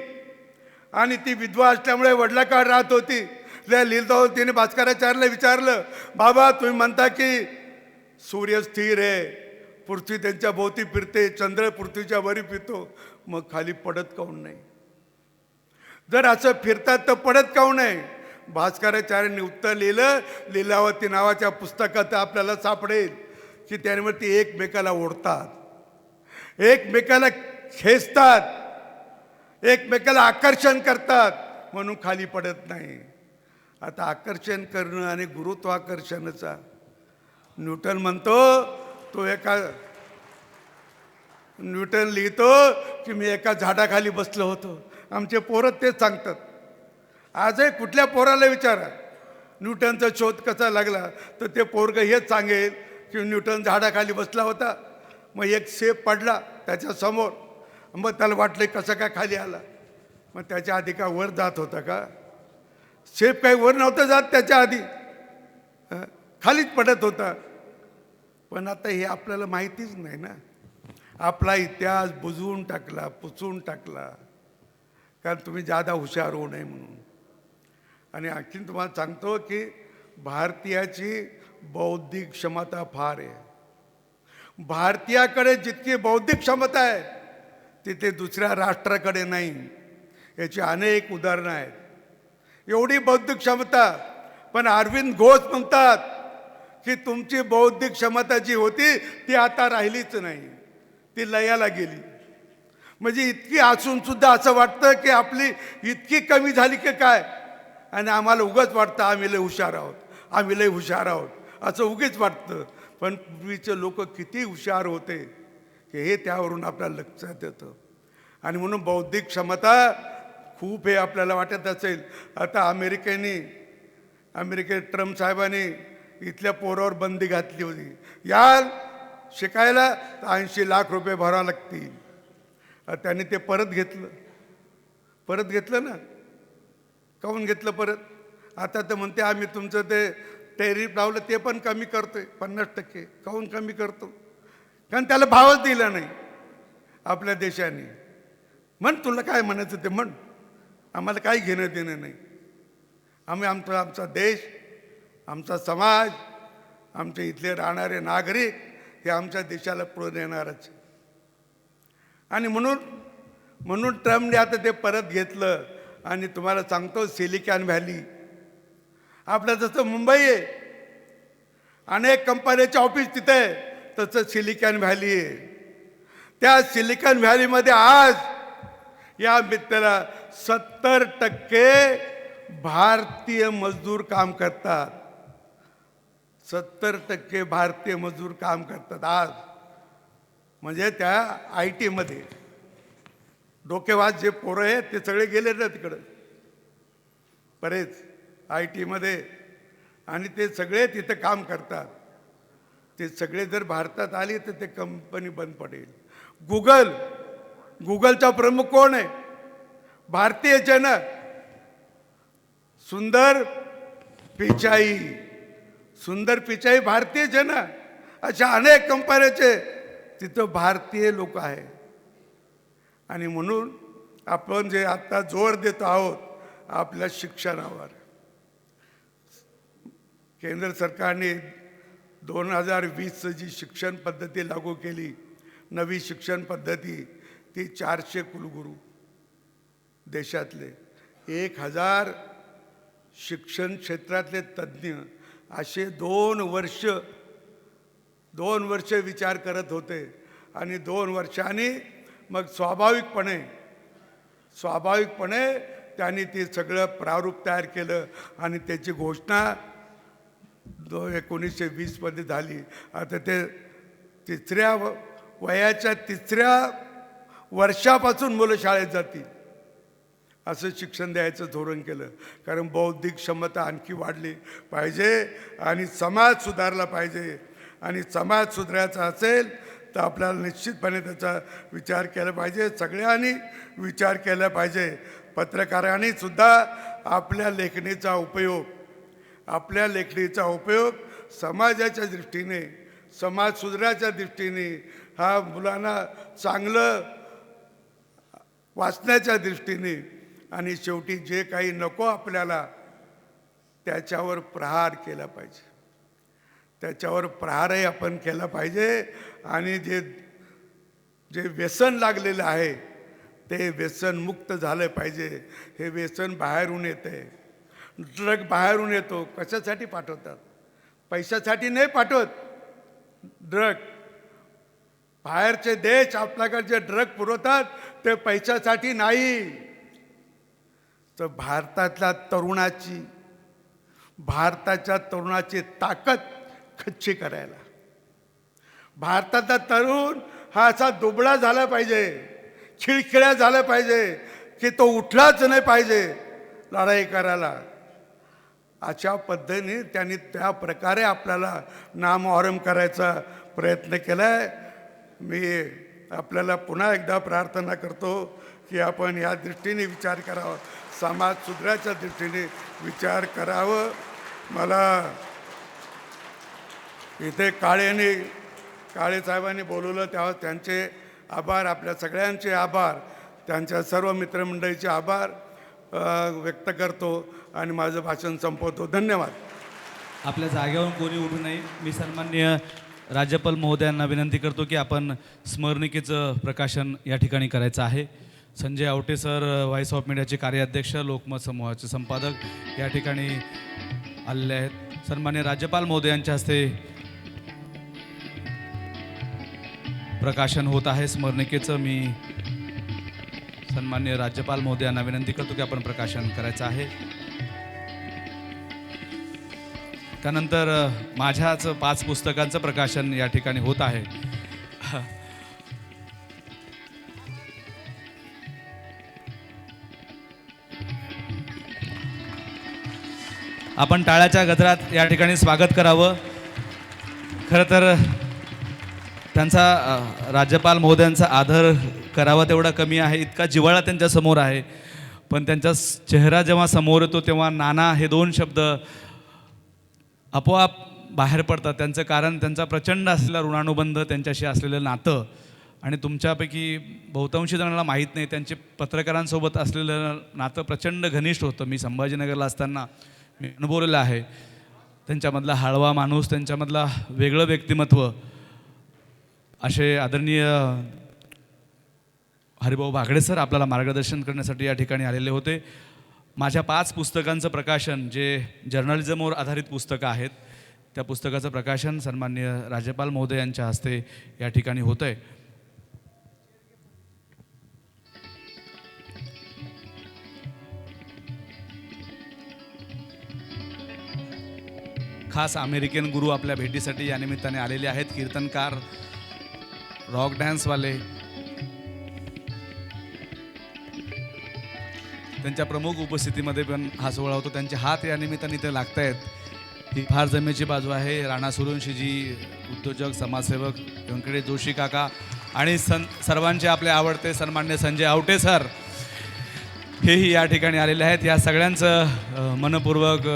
आणि ती विधवा असल्यामुळे वडिलांकडे राहत होती. लीलावतीने भास्कराचार्याला विचारलं, बाबा तुम्ही म्हणता की सूर्य स्थिर आहे, पृथ्वी त्यांच्या भोवती फिरते, चंद्र पृथ्वीच्या वरी फिरतो, मग खाली पडत काऊन नाही? जर असं फिरतात तर पडत काऊन नाही? भास्कराचार्यांनी उत्तर लिहिलं, लीलावती नावाच्या पुस्तकात आपल्याला सापडेल की त्यामुळे ती एकमेकाला ओढतात, एकमेकाला खेचतात, एकमेकाला आकर्षण करतात, म्हणून खाली पडत नाही. आता आकर्षण करणं आणि गुरुत्वाकर्षणाचा न्यूटन म्हणतो, न्यूटन लिहितो की मी एका झाडाखाली बसलो होतो. आमचे पोरं तेच सांगतात. आजही कुठल्या पोराला विचारा न्यूटनचा शोध कसा लागला, तर ते पोरगं हेच सांगेल की न्यूटन झाडाखाली बसला होता, मग एक सेब पडला त्याच्यासमोर, मग त्याला वाटलं कसं काय खाली आला. मग त्याच्या आधी का वर जात होता का? सेब काही वर नव्हतं जात त्याच्या आधी, खालीच पडत होता. पण आता हे आपल्याला माहितीच नाही ना. आपला इतिहास बुजवून टाकला, पुसून टाकला, कारण तुम्ही जादा हुशार होऊ नये म्हणून. आणि आणखीन तुम्हाला सांगतो की भारतीयाची बौद्धिक क्षमता फार आहे. भारतीयाकडे जितकी बौद्धिक क्षमता आहे तिथे दुसऱ्या राष्ट्राकडे नाही. याची अनेक उदाहरणं आहेत. एवढी बौद्धिक क्षमता, पण अरविंद घोष म्हणतात की तुमची बौद्धिक क्षमता जी होती ती आता राहिलीच नाही, ती लयाला गेली. म्हणजे इतकी असून सुद्धा असं वाटतं की आपली इतकी कमी झाली की काय, आणि आम्हाला उगाच वाटतं आम्ही लय हुशार आहोत, आम्ही लय हुशार आहोत, असं उगीच वाटतं. पण पूर्वीचे लोक किती हुशार होते की हे त्यावरून आपल्याला लक्षात येतं. आणि म्हणून बौद्धिक क्षमता खूप हे आपल्याला वाटत असेल. आता अमेरिकेत ट्रम्प साहेबांनी इथल्या पोरावर बंदी घातली होती, याल शिकायला 80 लाख रुपये भरावे लागतील. त्यांनी ते परत घेतलं ना. काहून घेतलं परत? आता तर म्हणते आम्ही तुमचं ते टॅरिफ लावलं ते पण कमी करतोय 50%. काहून कमी करतो? कारण त्याला भावच दिला नाही आपल्या देशाने. म्हण तुला काय म्हणायचं ते म्हण, आम्हाला काही घेणं देणं नाही. आम्ही आमचा देश, आमचा समाज, आमच्या इथले राहणारे नागरिक हे आमच्या देशाला पुढे नेणारच. आणि म्हणून ट्रम्पने आता ते परत घेतलं. आणि तुम्हाला सांगतो सिलिकॉन व्हॅली, आपलं जसं मुंबई आहे, अनेक कंपन्याचे ऑफिस तिथे आहे, तसं सिलिकॉन व्हॅली आहे. त्या सिलिकॉन व्हॅलीमध्ये आज या मित्राला 70% भारतीय मजदूर काम करतात. 70% भारतीय मजदूर काम करतात आज, म्हणजे त्या IT मध्ये. डोकेवाज जे पोरं आहेत ते सगळे गेले ना तिकडं बरेच IT मध्ये, आणि ते सगळे तिथं काम करतात. ते सगळे जर भारतात आले तर ते कंपनी बंद पडेल. गुगलचा प्रमुख कोण आहे? भारतीयच आहे ना. सुंदर पिचाई भारतीयच आहे ना. अशा अनेक कंपन्याचे तिथं भारतीय लोक आहे. आणि म्हणून आपण जे आता जोर देतो आहोत आपल्या शिक्षणावर, केंद्र सरकारने 2020 जी शिक्षण पद्धती लागू केली, नवी शिक्षण पद्धती, ती 400 कुलगुरू देशातले 1000 शिक्षण क्षेत्रातले तज्ज्ञ असे 2 वर्ष विचार करत होते. आणि 2 वर्षांनी मग स्वाभाविकपणे त्यांनी ते सगळं प्रारूप तयार केलं आणि त्याची घोषणा 1920 झाली. आता ते वयाच्या 3ऱ्या वर्षापासून मुलं शाळेत जातील असं शिक्षण द्यायचं धोरण केलं. कारण बौद्धिक क्षमता आणखी वाढली पाहिजे आणि समाज सुधारला पाहिजे. आणि समाज सुधारायचा असेल तर आपल्याला निश्चितपणे त्याचा विचार केला पाहिजे. सगळ्यांनी विचार केला पाहिजे. पत्रकारांनी सुद्धा आपल्या लेखणीचा उपयोग समाजाच्या दृष्टीने, समाज सुधाराच्या दृष्टीने, हा मुलांना चांगलं वाचण्याच्या दृष्टीने, आणि शेवटी जे काही नको आपल्याला त्याच्यावर प्रहार केला पाहिजे. त्याच्यावर प्रहारही आपण केला पाहिजे. आणि जे व्यसन लागलेलं आहे ते व्यसन मुक्त झालं पाहिजे. हे व्यसन बाहेरून येते. ड्रग बाहेरून येतो. कशासाठी पाठवतात? पैशासाठी नाही पाठवत. ड्रग बाहेरचे देश आपल्याकडे जे ड्रग पुरवतात ते पैशासाठी नाही, तर भारताच्या तरुणाची ताकद खच्ची करायला. भारताचा तरुण हा असा दुबळा झाला पाहिजे, खिळखिळ्या झाला पाहिजे की तो उठलाच नाही पाहिजे लढाई करायला. अशा पद्धतीने त्यांनी त्या प्रकारे आपल्याला नामोहरम करायचा प्रयत्न केला आहे. मी आपल्याला पुन्हा एकदा प्रार्थना करतो की आपण या दृष्टीने विचार करावा, समाज सुधाराच्या दृष्टीने विचार करावं. मला इथे काळे साहेबांनी बोलवलं तेव्हा त्यांचे आभार, आपल्या सगळ्यांचे आभार, त्यांच्या सर्व मित्रमंडळीचे आभार व्यक्त करतो आणि माझं भाषण संपवतो. धन्यवाद. आपल्या जागेवरून कोणी उभं नाही. मी सन्माननीय राज्यपाल महोदयांना विनंती करतो की आपण स्मरणिकेचं प्रकाशन या ठिकाणी करायचं आहे. Sanjay Awate sir, voice of मीडियाचे कार्याध्यक्ष, लोकमत समूहाचे संपादक या ठिकाणी आलेले आहेत. सन्माननीय राज्यपाल महोदयांच्या हस्ते प्रकाशन होत आहे स्मरणिकेचं. मी सन्माननीय राज्यपाल महोदयांना विनंती करतो की आपण प्रकाशन करायचं आहे. त्यानंतर माझ्याच 5 पुस्तकांचं प्रकाशन या ठिकाणी होत आहे. आपण टाळ्याच्या गजरात या ठिकाणी स्वागत करावं. खरं तर त्यांचा राज्यपाल महोदयांचा आदर करावा तेवढा कमी आहे. इतका जिव्हाळा त्यांच्यासमोर आहे. पण त्यांचा चेहरा जेव्हा समोर येतो तेव्हा नाना हे 2 शब्द आपोआप बाहेर पडतात. त्यांचं कारण त्यांचा प्रचंड असलेला ऋणानुबंध, त्यांच्याशी असलेलं नातं. आणि तुमच्यापैकी बहुतांशी जणांना माहीत नाही, त्यांचे पत्रकारांसोबत असलेलं नातं प्रचंड घनिष्ठ होतं. मी संभाजीनगरला असताना मी अनुभवलेलं आहे. त्यांच्यामधला हळवा माणूस, त्यांच्यामधला वेगळं व्यक्तिमत्व, असे आदरणीय हरिभाऊ बागडे सर आपल्याला मार्गदर्शन करण्यासाठी या ठिकाणी आलेले होते. माझ्या 5 पुस्तकांचं प्रकाशन, जे जर्नलिझमवर आधारित पुस्तकं आहेत, त्या पुस्तकाचं प्रकाशन सन्माननीय राज्यपाल महोदय यांच्या हस्ते या ठिकाणी होतं आहे. खास अमेरिकन गुरु आपल्या भेटीसाठी या निमित्ताने आलेले आहेत. कीर्तनकार, रॉक डान्सवाले, त्यांच्या प्रमुख उपस्थितीमध्ये पण हा सोहळा होतो. त्यांचे हात या निमित्ताने इथे लागत आहेत ही फार जमेची बाजू आहे. राणा सुरवंशीजी, उद्योजक, समाजसेवक व्यंकटेश जोशी काका आणि सर्वांचे आपले आवडते सन्मान्य संजय आवटे सर हेही या ठिकाणी आलेले आहेत. या सगळ्यांचं मनपूर्वक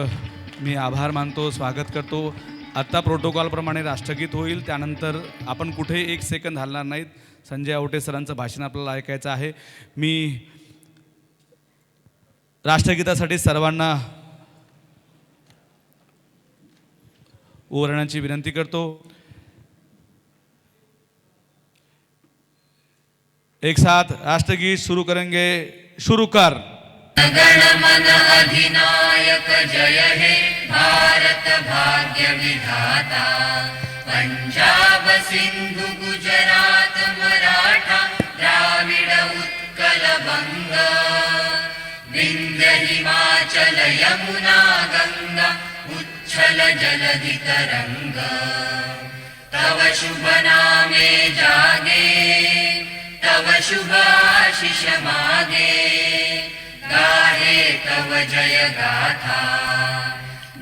मी आभार मानतो, स्वागत करतो. आत्ता प्रोटोकॉलप्रमाणे राष्ट्रगीत होईल, त्यानंतर आपण कुठेही एक सेकंद हलणार नाहीत. संजय आवटे सरांचं भाषण आपल्याला ऐकायचं आहे. मी राष्ट्रगीतासाठी सर्वांना ओरण्याची विनंती करतो. एक साथ राष्ट्रगीत शुरू करेंगे. शुरू कर. गणमन अधिनायक जय हे भारत भाग्य विधाता पंजाब सिंधु गुजरात मराठा द्राविड उत्कल बंग विंध्य हिमाचल यमुना गंगा उच्छल जलधि तरंग तव शुभ नामे जागे तव शुभ आशीष मागे गाहे तव जय गाथा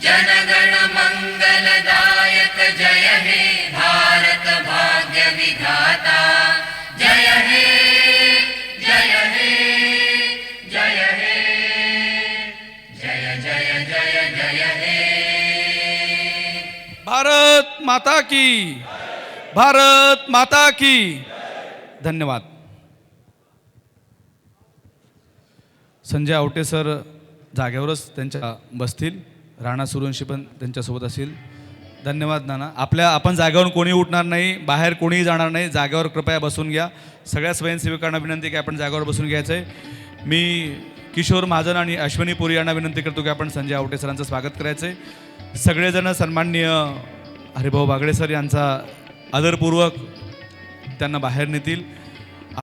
जनगण मंगलदायक जय हे भारत भाग्य विधाता जय हे जय हे जय हे जय जय जय जय हे. भारत माता की, भारत माता की. धन्यवाद. संजय आवटे सर जागेवरच त्यांच्या बसतील. राणा सुरवंशी पण त्यांच्यासोबत असेल. धन्यवाद नाना. आपण जागेवरून कोणी उठणार नाही, बाहेर कोणीही जाणार नाही. जागेवर कृपया बसून घ्या. सगळ्या स्वयंसेवकांना विनंती की आपण जागेवर बसून घ्यायचं आहे. मी किशोर महाजन आणि अश्विनी पुरी यांना विनंती करतो की आपण संजय आवटे सरांचं स्वागत करायचं आहे. सगळेजण सन्माननीय हरिभाऊ बागडे सर यांचा आदरपूर्वक त्यांना बाहेर नेतील.